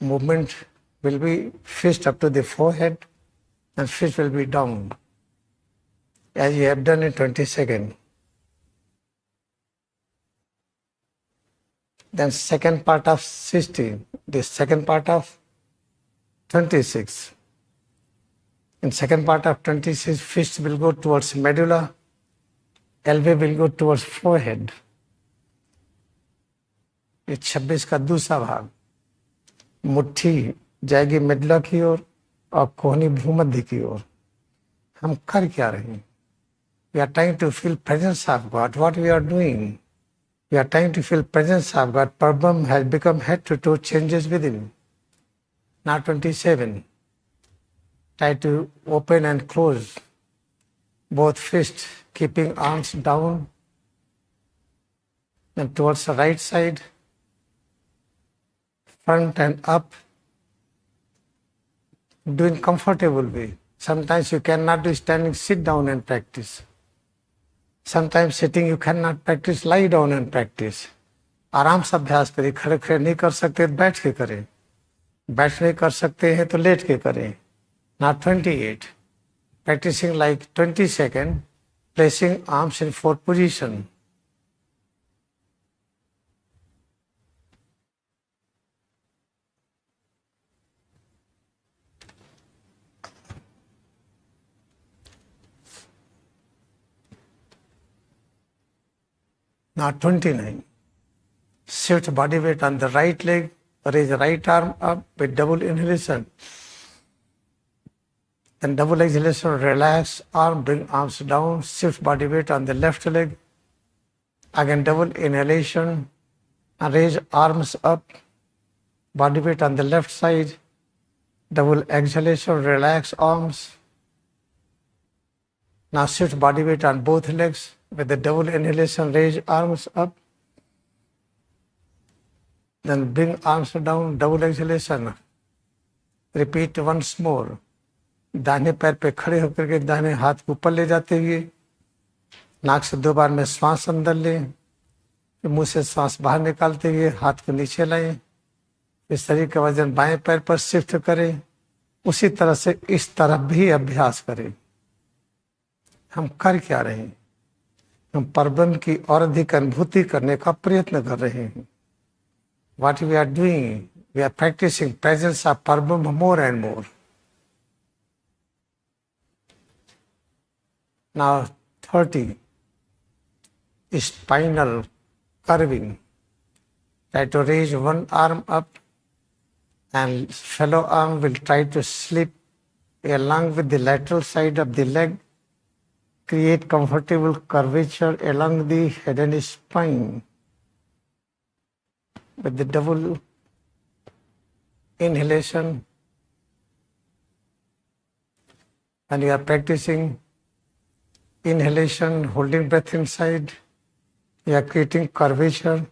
Movement will be fist up to the forehead and fist will be down, as you have done in 20 seconds. Then second part of 16, the second part of 26. In second part of 26, fist will go towards medulla, elbow will go towards forehead. ये 26 का दूसरा भाग, मुट्ठी जाएगी medulla की ओर और कोहनी भूमध्य की ओर. हम कर क्या रहे हैं? We are trying to feel presence of God. What we are doing? We are trying to feel presence of God. Prabham has become head to toe changes within. Now 27. Try to open and close both fists, keeping arms down and towards the right side, front and up, doing comfortable way. Sometimes you cannot do standing, sit down and practice. Sometimes sitting you cannot practice, lie down and practice. आराम से अभ्यास करें. खड़े खड़े नहीं कर सकते तो बैठ के करें, बैठ नहीं कर सकते हैं तो लेट के करें. Now 28. Practicing like 20 seconds, placing arms in 4 position. Now 29. Shift body weight on the right leg, raise the right arm up with double inhalation. Then double exhalation, relax arm, bring arms down, shift body weight on the left leg. Again double inhalation, and raise arms up, body weight on the left side. Double exhalation, relax arms. Now shift body weight on both legs. With the double inhalation, raise arms up. Then bring arms down, double exhalation. Repeat once more. दाहिने पैर पे खड़े होकर के दाहिने हाथ को ऊपर ले जाते हुए नाक से 2 बार में श्वास अंदर लें, फिर मुंह से श्वास बाहर निकालते हुए हाथ को नीचे लाएं, फिर शरीर का वजन बाएं पैर पर शिफ्ट करें. उसी तरह से इस तरफ भी अभ्यास करें. हम कर क्या रहे हैं? हम परब्रह्म की और अधिक अनुभूति करने का प्रयत्न कर रहे हैं. What we are doing, we are practicing presence of Parabhrahma more and more. Now 30. Spinal curving. Try to raise one arm up and fellow arm will try to slip along with the lateral side of the leg. Create comfortable curvature along the head and spine. With the double inhalation, and you are practicing inhalation, holding breath inside, you are creating curvature.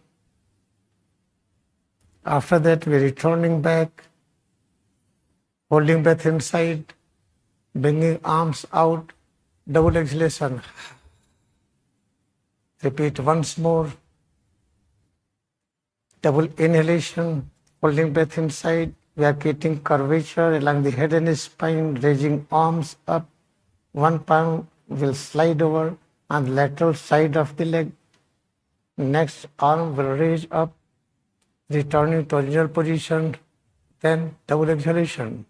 After that, we are returning back, holding breath inside, bringing arms out, double exhalation. Repeat once more. Double inhalation, holding breath inside, we are creating curvature along the head and spine, raising arms up. One palm will slide over on the lateral side of the leg. Next arm will raise up, returning to original position, then double exhalation.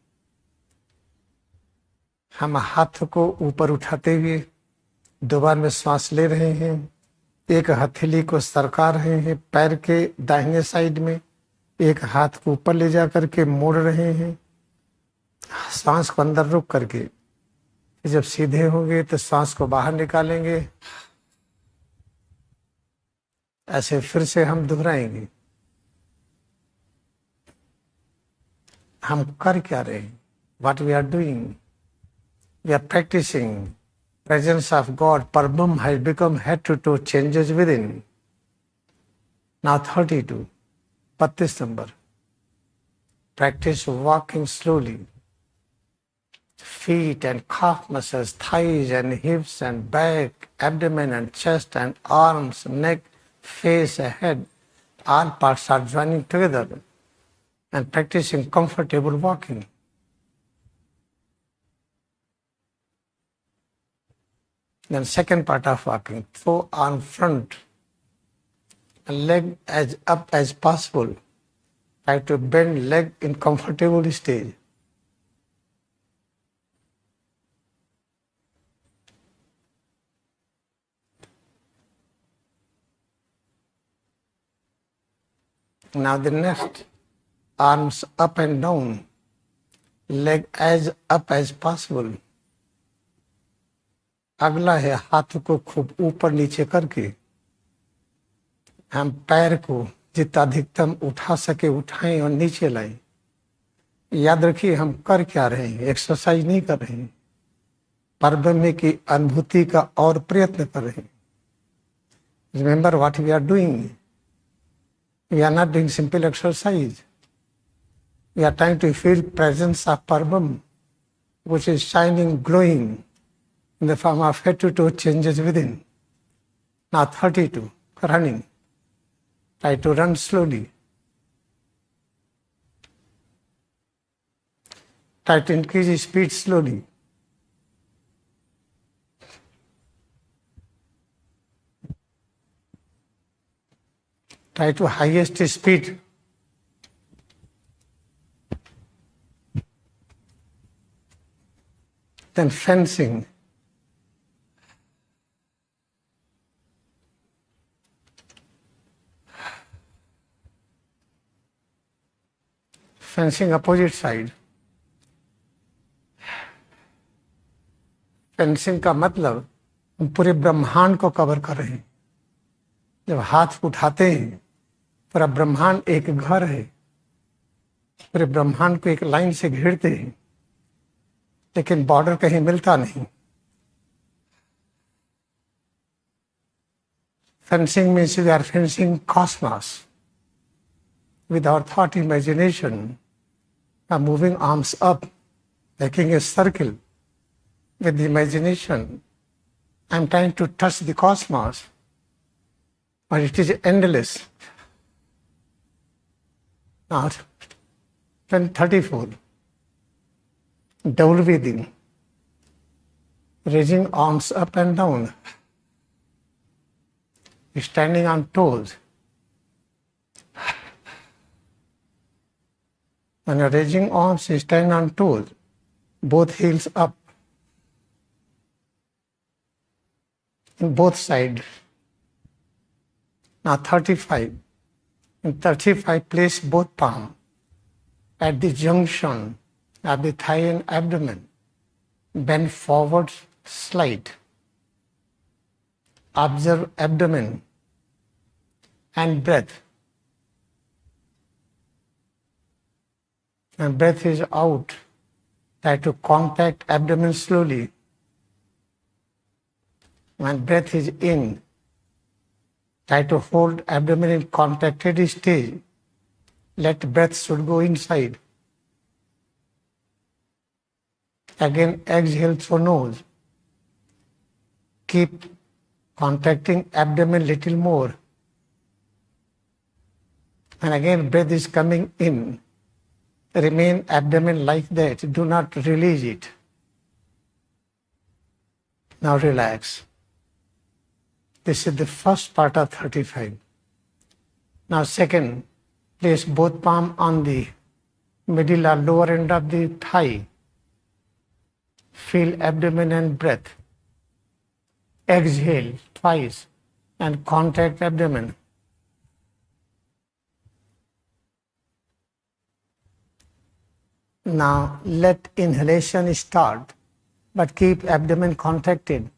हम हाथ को ऊपर उठाते हुए 2 बार में श्वास ले रहे हैं. एक हथेली को सरका रहे हैं पैर के दाहिने साइड में, एक हाथ को ऊपर ले जा करके मोड़ रहे हैं, सांस को अंदर रुक करके. जब सीधे होंगे तो सांस को बाहर निकालेंगे. ऐसे फिर से हम दोहराएंगे. हम कर क्या रहे हैं? What we are doing? We are practicing presence of God. Parabram has become head to toe changes within. Now 32, 32 number. Practice walking slowly. Feet and calf muscles, thighs and hips and back, abdomen and chest and arms, neck, face, head, all parts are joining together and practicing comfortable walking. Then second part of walking, throw arm front and leg as up as possible. Try to bend leg in comfortable stage. Now the next, arms up and down, leg as up as possible. अगला है हाथ को खूब ऊपर नीचे करके हम पैर को जितना अधिकतम उठा सके उठाएं और नीचे लाएं। याद रखिए हम कर क्या रहे हैं, एक्सरसाइज नहीं कर रहे हैं, परब्रह्म की अनुभूति का और प्रयत्न कर रहे हैं। Remember what we are doing. We are not doing simple exercise. We are trying to feel presence of Parabram, which is shining, glowing in the form of head to toe changes within. Now 32, running. Try to run slowly. Try to increase speed slowly. Try to highest speed. Then fencing. Fencing opposite side. Fencing का मतलब हम पूरे ब्रह्मांड को cover कर रहे हैं। जब हाथ उठाते हैं पूरा ब्रह्मांड एक घर है, पूरे ब्रह्मांड को एक लाइन से घेरते हैं, लेकिन बॉर्डर कहीं मिलता नहीं। Fencing means we are fencing cosmos with our thought imagination, moving arms up, making a circle with the imagination. I'm trying to touch the cosmos, but it is endless. Now, 34, double breathing, raising arms up and down, standing on toes. When you're raising arms, stand on toes, both heels up, in both sides. Now 35. In 35, place both palms at the junction of the thigh and abdomen. Bend forward, slide. Observe abdomen and breath. When breath is out, try to contract abdomen slowly. When breath is in, try to hold abdomen in contracted stage. Let breath should go inside. Again, exhale through nose. Keep contracting abdomen little more. And again, breath is coming in. Remain abdomen like that. Do not release it. Now relax. This is the first part of 35. Now second, place both palms on the middle or lower end of the thigh. Feel abdomen and breath. Exhale twice and contract abdomen. Now let inhalation start, but keep abdomen contracted.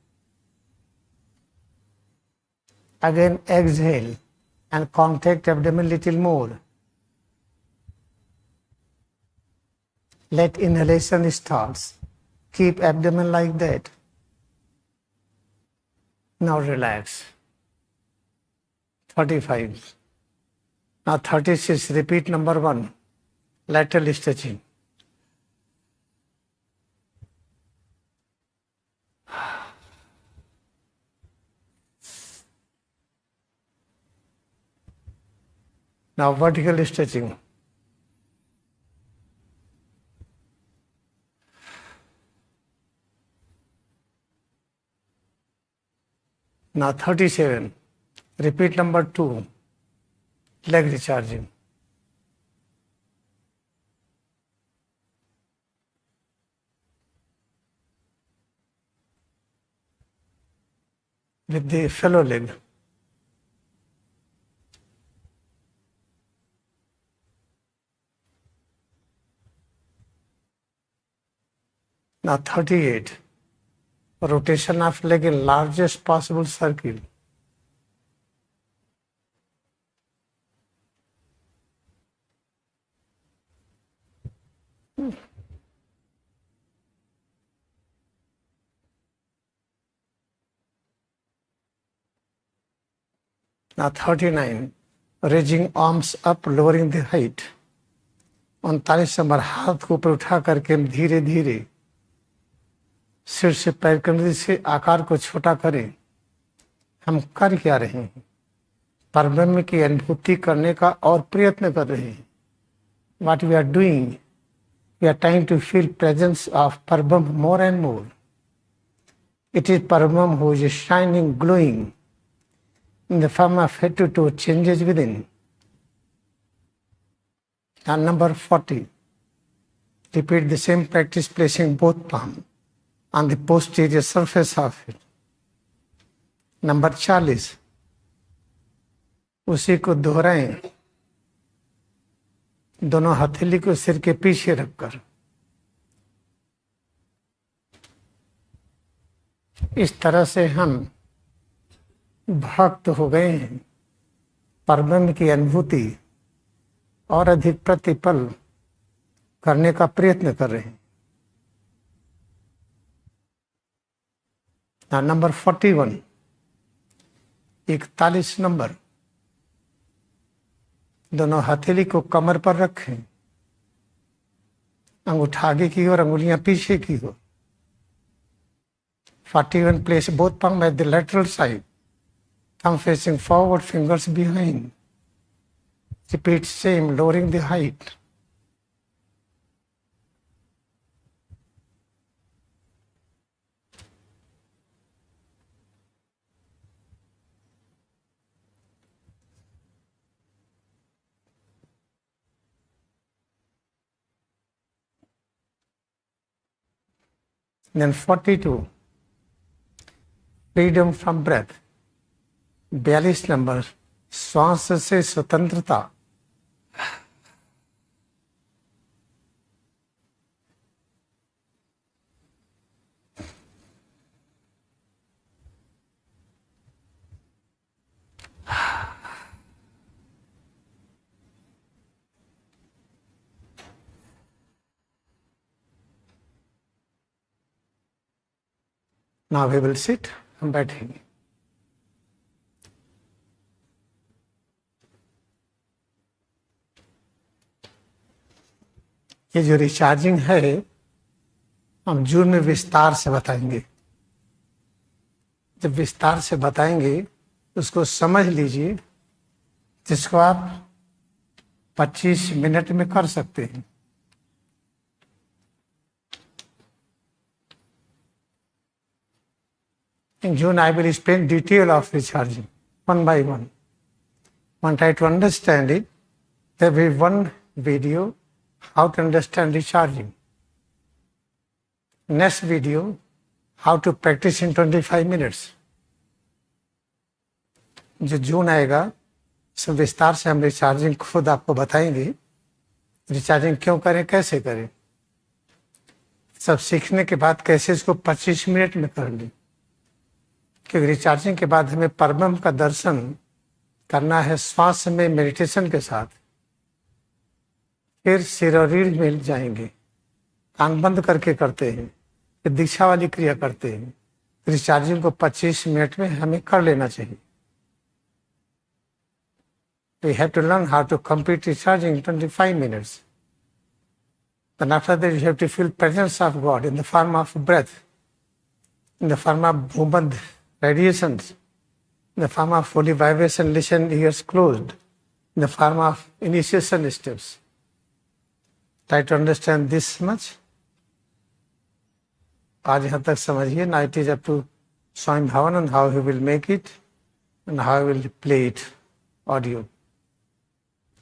Again exhale and contract abdomen little more. Let inhalation start. Keep abdomen like that. Now relax. 35. Now 36. Repeat number 1. Lateral stretching. Now vertical stretching. Now 37. Repeat number 2. Leg recharging. With the fellow leg. Now 38. Rotation of leg in largest possible circle. Now 39. Raising arms up, lowering the height. 39 number, हाथ को ऊपर उठा करके धीरे धीरे सिर से पैर कंधे से आकार को छोटा करें। हम कर क्या रहे हैं? परब्रह्म की अनुभूति करने का और प्रयत्न कर रहे हैं। What we are doing, we are trying to feel presence of Parabram more and more. It is Parabram who is shining, glowing in the form of head to toe changes within. And number 40. Repeat the same practice, placing both palms on the posterior surface of it. Number 40, उसी को दोहराएं, दोनों हथेली को सिर के पीछे रखकर। इस तरह से हम भक्त हो गए हैं, परब्रह्म की अनुभूति और अधिक प्रतिपल करने का प्रयत्न कर रहे हैं। नंबर 41, 41 नंबर, दोनों हथेली को कमर पर रखें, अंगूठा आगे की ओर, अंगुलियां पीछे की ओर। 41, place both palms at the lateral side, thumb facing forward, fingers behind. Repeat same, lowering the height. Then 42, freedom from breath. 42 number, श्वास से स्वतंत्रता। Now we will sit, हम बैठेंगे। ये जो रिचार्जिंग है हम जून में विस्तार से बताएंगे। जब विस्तार से बताएंगे उसको समझ लीजिए, जिसको आप 25 मिनट में कर सकते हैं। In June, I will explain detail of recharging one by one. One try to understand it. There will be one video how to understand recharging. Next video, how to practice in 25 minutes. जो जून आएगा सब विस्तार से हम recharging खुद आपको बताएंगे। Recharging क्यों करें, कैसे करें, सब सीखने के बाद कैसे इसको 25 मिनट में कर लें। क्योंकि रिचार्जिंग के बाद हमें परब्रह्म का दर्शन करना है श्वास में मेडिटेशन के साथ। फिर सिर और रीढ़ मिल जाएंगे, कान बंद करके करते हैं, कि दीक्षा वाली क्रिया करते हैं, रिचार्जिंग को 25 मिनट में हमें कर लेना चाहिए। We have to learn how to complete recharging in 25 minutes. Then after that, you have to feel presence of God in the form of breath, in the form of movement, radiations, in the form of holy vibration, listen, ears closed, in the form of initiation steps. Try to understand this much. आज यहाँ तक समझिए. Now it is up to Swami Bhavan and how he will make it and how he will play it audio.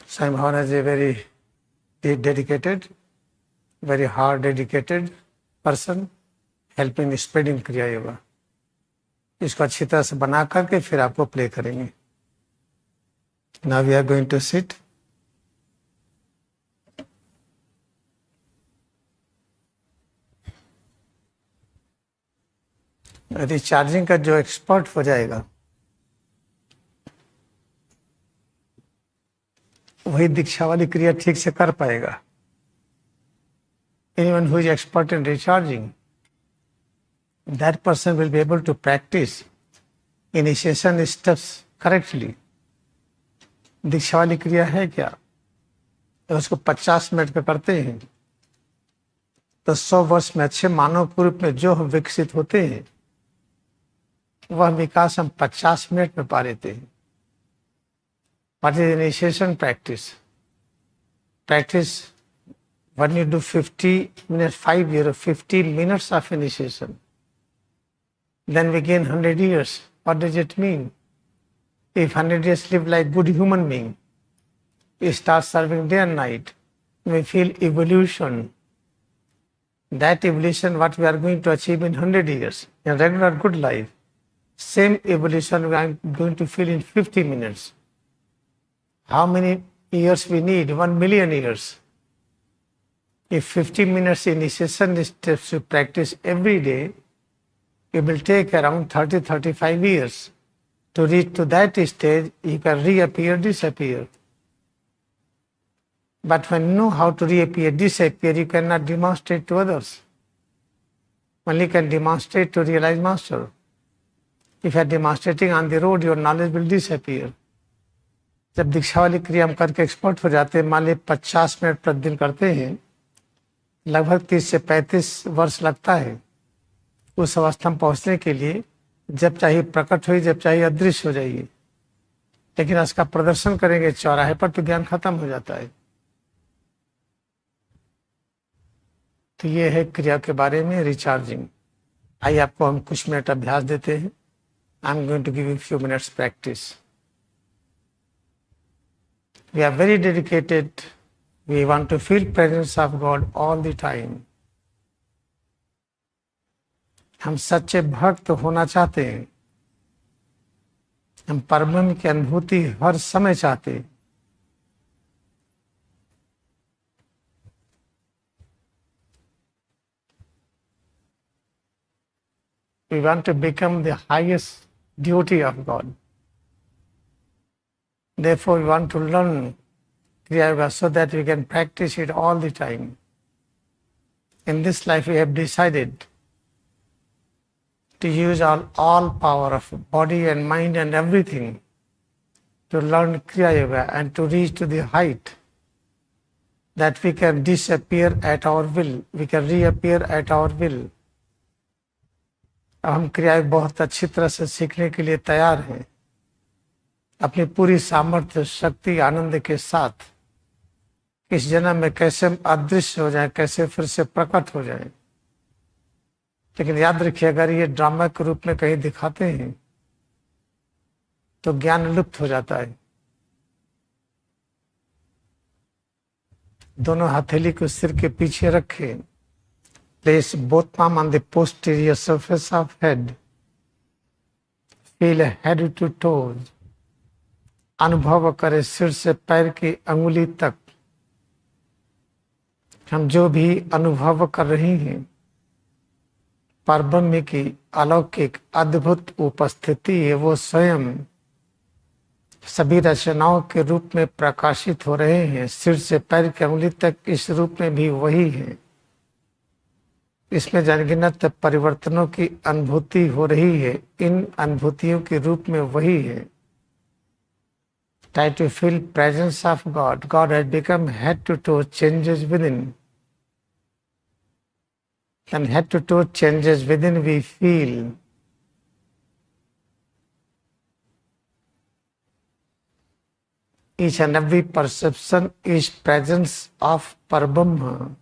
Swami Bhavan is a very dedicated, very hard dedicated person helping spreading Kriya Yoga. इसको अच्छी तरह से बना करके फिर आपको play करेंगे. Now we are going to sit. Recharging का जो एक्सपर्ट हो जाएगा वही दीक्षा वाली क्रिया ठीक से कर पाएगा. Anyone who is expert in recharging, that person will be able to practice initiation steps correctly. दीक्षा वाली क्रिया है क्या? उसको 50 मिनट का करते हैं तो 100 वर्ष में अच्छे मानव के रूप में जो विकसित होते हैं वह विकास हम 50 मिनट में पा लेते हैं. What is initiation practice? Practice when you do 50 minutes, 50 minutes of initiation. Then we gain 100 years. What does it mean? If 100 years live like good human being, we start serving day and night, we feel evolution. That evolution what we are going to achieve in 100 years, in regular good life, same evolution we are going to feel in 50 minutes. How many years we need? 1 million years. If 50 minutes initiation steps you practice every day, it will take around 30-35 years. To reach to that stage, you can reappear, disappear. But when you know how to reappear, disappear, you cannot demonstrate to others. Only can demonstrate to realized master. If you are demonstrating on the road, your knowledge will disappear. जब दीक्षा वाली क्रिया हम करके expert हो जाते हैं, मान लीजिए 50 मिनट प्रतिदिन करते हैं, लगभग 30 से 35 वर्ष लगता है उस अवस्था में पहुंचने के लिए. जब चाहिए प्रकट हुई, जब चाहिए अदृश्य हो जाइए. लेकिन इसका प्रदर्शन करेंगे चौराहे पर तो ज्ञान खत्म हो जाता है. तो ये है क्रिया के बारे में रिचार्जिंग. आइए आपको हम कुछ मिनट अभ्यास देते हैं. I am going to give you few minutes practice. We are very dedicated. We want to feel presence of God all the time. हम सच्चे भक्त होना चाहते हैं. हम परब्रह्म की अनुभूति हर समय चाहते हैं. We want to become the highest devotee of God. Therefore, we want to learn Kriya Yoga so that we can practice it all the time. In this life, we have decided to use all power of body and mind and everything to learn Kriya Yoga and to reach to the height that we can disappear at our will, we can reappear at our will. अब हम क्रिया बहुत अच्छी तरह से सीखने के लिए तैयार हैं. अपनी पूरी सामर्थ्य, शक्ति, आनंद के साथ इस जन्म में कैसे हम अदृश्य हो जाएं, कैसे फिर से प्रकट हो जाएं. लेकिन याद रखिए, अगर ये ड्रामा के रूप में कहीं दिखाते हैं तो ज्ञान लुप्त हो जाता है. दोनों हथेली को सिर के पीछे रखें. Place both palm on the posterior surface of head. Feel head to toes. अनुभव करें सिर से पैर की अंगुली तक. हम जो भी अनुभव कर रहे हैं परब्रह्म की अलौकिक अद्भुत उपस्थिति है, वो स्वयं सभी रचनाओं के रूप में प्रकाशित हो रहे हैं. सिर से पैर की अंगुली तक इस रूप में भी वही है. इसमें अनगिनत परिवर्तनों की अनुभूति हो रही है। इन अनुभूतियों के रूप में वही है। Try to feel presence of God. God has become head to toe changes within. And head to toe changes within we feel. Each and every perception is presence of Parabrahma.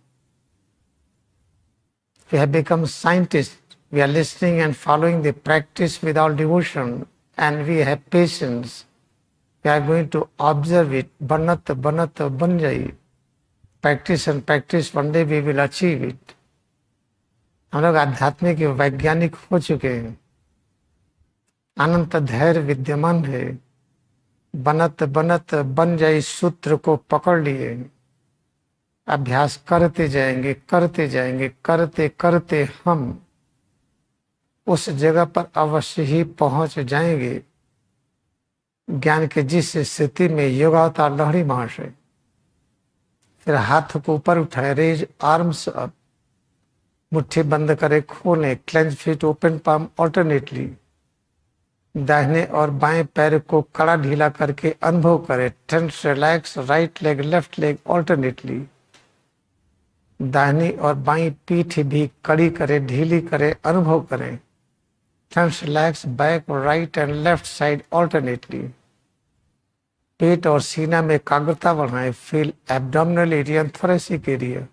We have become scientists. We are listening and following the practice with all devotion, and we have patience. We are going to observe it. Banat banjai. Practice and practice, one day we will achieve it. हम लोग आध्यात्मिक वैज्ञानिक हो चुके हैं। अनंत धैर्य विद्यमान है। बनत बनत बन जाए सूत्र को पकड़ लिए। अभ्यास करते जाएंगे, करते जाएंगे, करते करते हम उस जगह पर अवश्य ही पहुंच जाएंगे। ज्ञान के जिस स्थिति में योगावतार लहरी महाशय फिर हाथ को ऊपर उठाए, रेज आर्म्स अप, मुट्ठी बंद करे, खोलें, cleanse feet, open palm alternately, दाहिने और बाएं पैर को कड़ा ढीला करके अनुभव करें। Tense relax right leg left leg alternately, दाहिनी और बाईं पीठ भी कड़ी करे, ढीली करे, अनुभव करें। Tense relax back right and left side alternately, पेट और सीना में एकाग्रता बढ़ाएं। Feel abdominal area and thoracic area.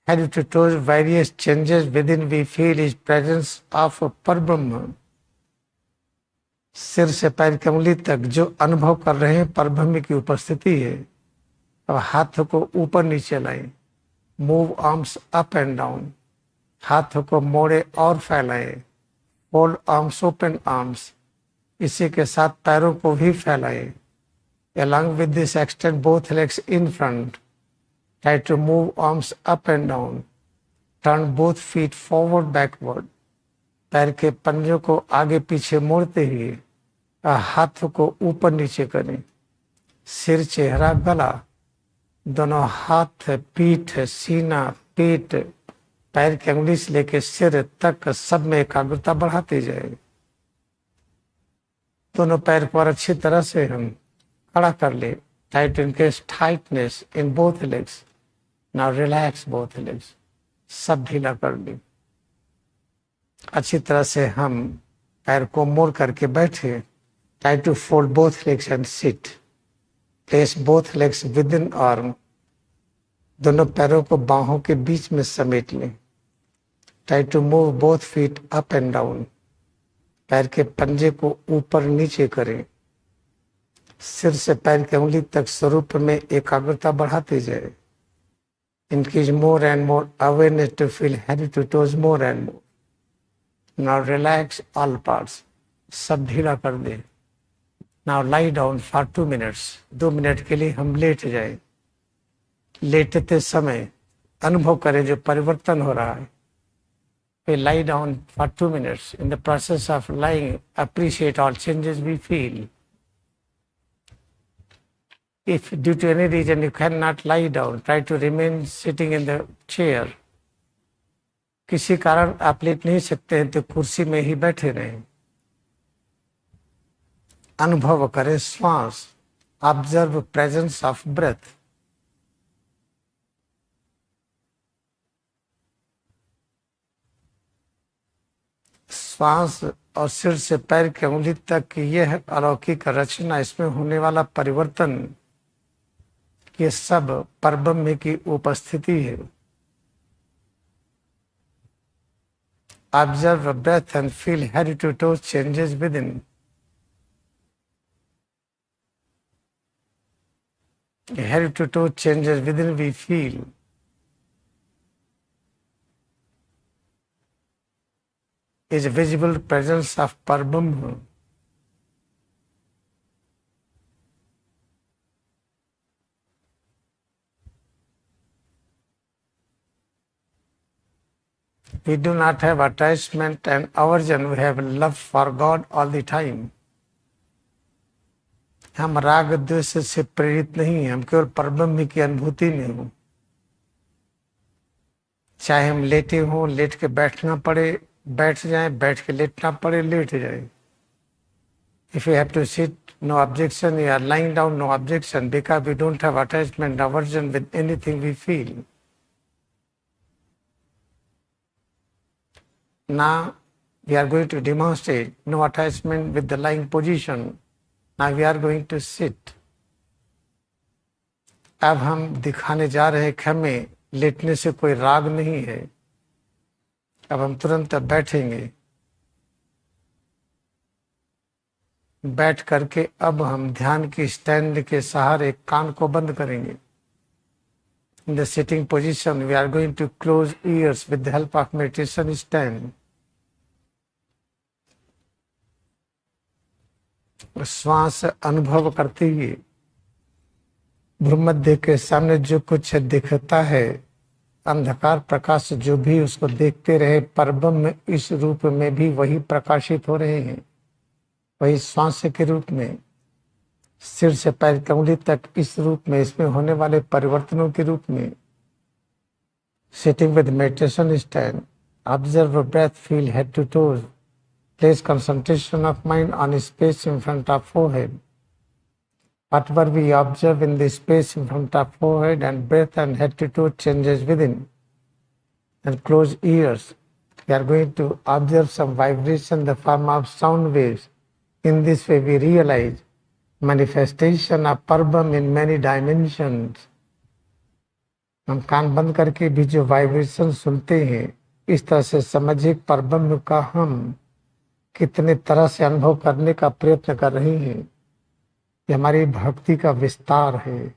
Head to toes, various changes within we feel is presence of परब्रह्म। सिर से पैर की उंगली तक जो अनुभव कर रहे हैं परब्रह्म की उपस्थिति है। अब हाथ को ऊपर नीचे लाएं, move arms up and down, हाथ को मोड़े और फैलाएं, फोल्ड आर्म्स ओपन आर्म्स, इसी के साथ पैरों को भी फैलाएं। Along with this, extend both legs in front. Try to move arms up and down. Turn both feet forward, backward. पैर के पंजों को आगे पीछे मोड़ते हुए हाथ को ऊपर नीचे करें। सिर, चेहरा, गला, दोनों हाथ, पीठ, सीना, पेट, पैर की अंगुली से लेकर सिर तक सब में एकाग्रता बढ़ाते जाए। दोनों पैर पर अच्छी तरह से हम खड़ा कर ले। Tight in case tightness in both legs. Now relax both legs. सब ढीला कर ले। अच्छी तरह से हम पैर को मोड़ करके बैठे। Try to fold both legs and sit. Place both legs within arm. दोनों पैरों को बाहों के बीच में समेट लें। Try to move both feet up and down. पैर के पंजे को ऊपर नीचे करें। सिर से पैर की उंगली तक स्वरूप में एकाग्रता बढ़ाते जाए। Increase more and more awareness to feel head to toes more and more. Now relax all parts. सब ढीला कर दे। Now lie down for 2 minutes. 2 minute के लिए हम लेट जाए। लेटते समय अनुभव करें जो परिवर्तन हो रहा है। We lie down for 2 minutes. In the process of lying, appreciate all changes we feel. If due to any reason you cannot lie down, try to remain sitting in the chair. किसी कारण आप late नहीं सकते हैं तो कुर्सी में ही बैठे रहें। अनुभव करें श्वास। Observe presence of breath. श्वास और सिर से पैर की उंगली तक यह अलौकिक रचना, इसमें होने वाला परिवर्तन, ये सब परब्रह्म की उपस्थिति है। Observe breath and feel head to toe changes within. Head to toe changes within we feel. Is a visible presence of Parabrahma. We do not have attachment and aversion. We have love for God all the time. हम राग द्वेष से प्रेरित नहीं हैं, हम केवल परब्रह्म की अनुभूति में हूँ। चाहे हम लेटे हों, लेट के बैठना पड़े बैठ जाएं, बैठ के लेटना पड़े लेट जाएं. If we have to sit, no objection. We are lying down, no objection, because we don't have attachment, aversion with anything we feel. Now we are going to demonstrate no attachment with the lying position. Now we are going to sit. अब हम दिखाने जा रहे हैं कि हमें लेटने से कोई राग नहीं है. अब हम तुरंत बैठेंगे. बैठ करके अब हम ध्यान की स्टैंड के सहारे कान को बंद करेंगे. In the sitting position, we are going to close ears with the help of meditation stand. श्वास अनुभव करते हुए भ्रूमध्य के सामने जो कुछ दिखता है, अंधकार प्रकाश जो भी उसको देखते रहे, परब्रह्म में इस रूप में भी वही प्रकाशित हो रहे हैं, वही श्वास के रूप में, सिर से पैर की उंगली तक इस रूप में, इसमें होने वाले परिवर्तनों के रूप में. Sitting with meditation stand, observe breath, feel head to toes. Place concentration of mind on space in front of forehead. Whatever we observe in the space in front of forehead and breath and head to toe changes within. And close ears. We are going to observe some vibration in the form of sound waves. In this way we realize manifestation of Parabram in many dimensions. हम कान बंद करके भी जो vibration सुनते हैं, इस तरह से समझिए परब्रह्म का हम कितने तरह से अनुभव करने का प्रयत्न कर रहे हैं. ये हमारी भक्ति का विस्तार है.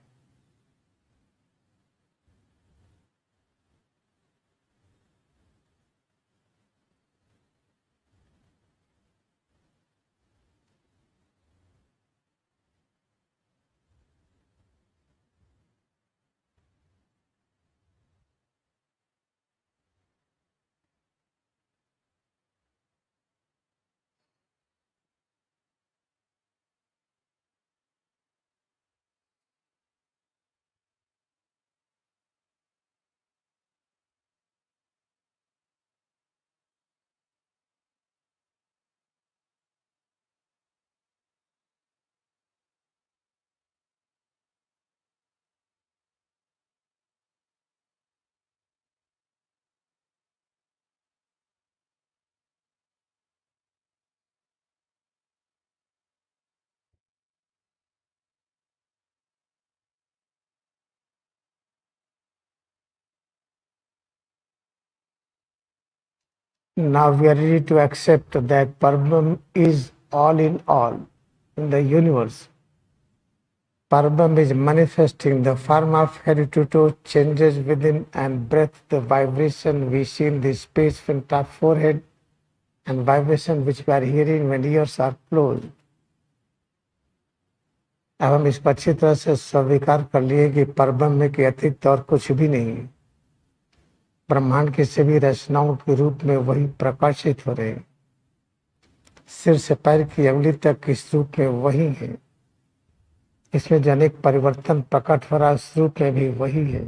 Now we are ready to accept that Parabram is all in all in the universe. Parabram is manifesting the form of head to toe changes within and breath, the vibration we see in the space front of forehead and vibration which we are hearing when ears are closed. अब हम इसको अच्छी तरह से स्वीकार कर लिए कि परब्रह्म में के अतिरिक्त और कुछ भी नहीं है. ब्रह्मांड की सभी रचनाओं के रूप में वही प्रकाशित हो रहे हैं. सिर से पैर की उंगली तक इस रूप में वही है. इसमें जो अनेक परिवर्तन प्रकट हो रहा इस रूप में भी वही है.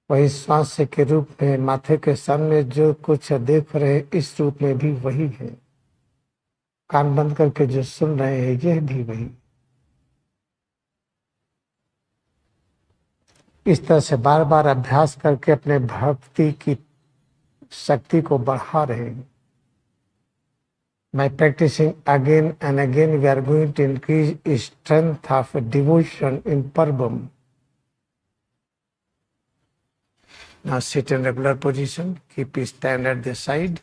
वही श्वास के रूप में माथे के सामने जो कुछ देख रहे इस रूप में भी वही है. कान बंद करके जो सुन रहे हैं यह भी वही. इस तरह से बार बार अभ्यास करके अपने भक्ति की शक्ति को बढ़ा रहे हैं. By practicing again and again, we are going to increase strength of devotion in Parabram. Now sit in regular position. Keep your stand at the side.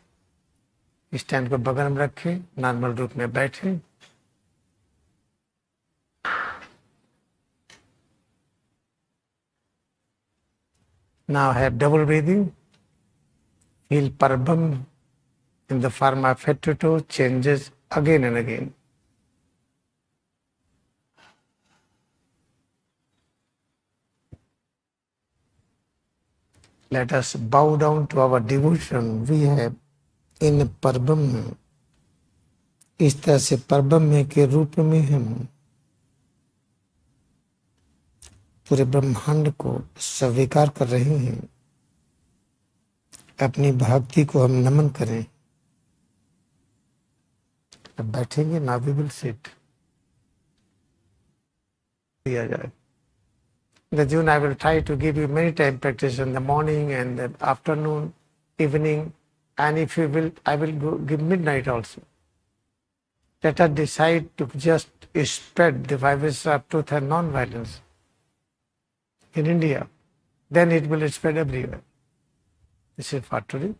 Stand को बगल में रखें. नॉर्मल रूप में बैठें. Now have double breathing. Feel Parabram in the form of head to toe changes again and again. Let us bow down to our devotion we have in Parabram. इस तरह से परब्रह्म के रूप में हम पूरे ब्रह्मांड को स्वीकार कर रहे हैं. अपनी भक्ति को हम नमन करें। अब बैठेंगे ना, वी विल सिट दिया जाए। In the June, I will try to give you many time practice in the morning and the afternoon, evening, and if you will, I will give midnight also. Let us decide to just spread the vibration of truth and non-violence in India. Then it will spread everywhere. This is for today.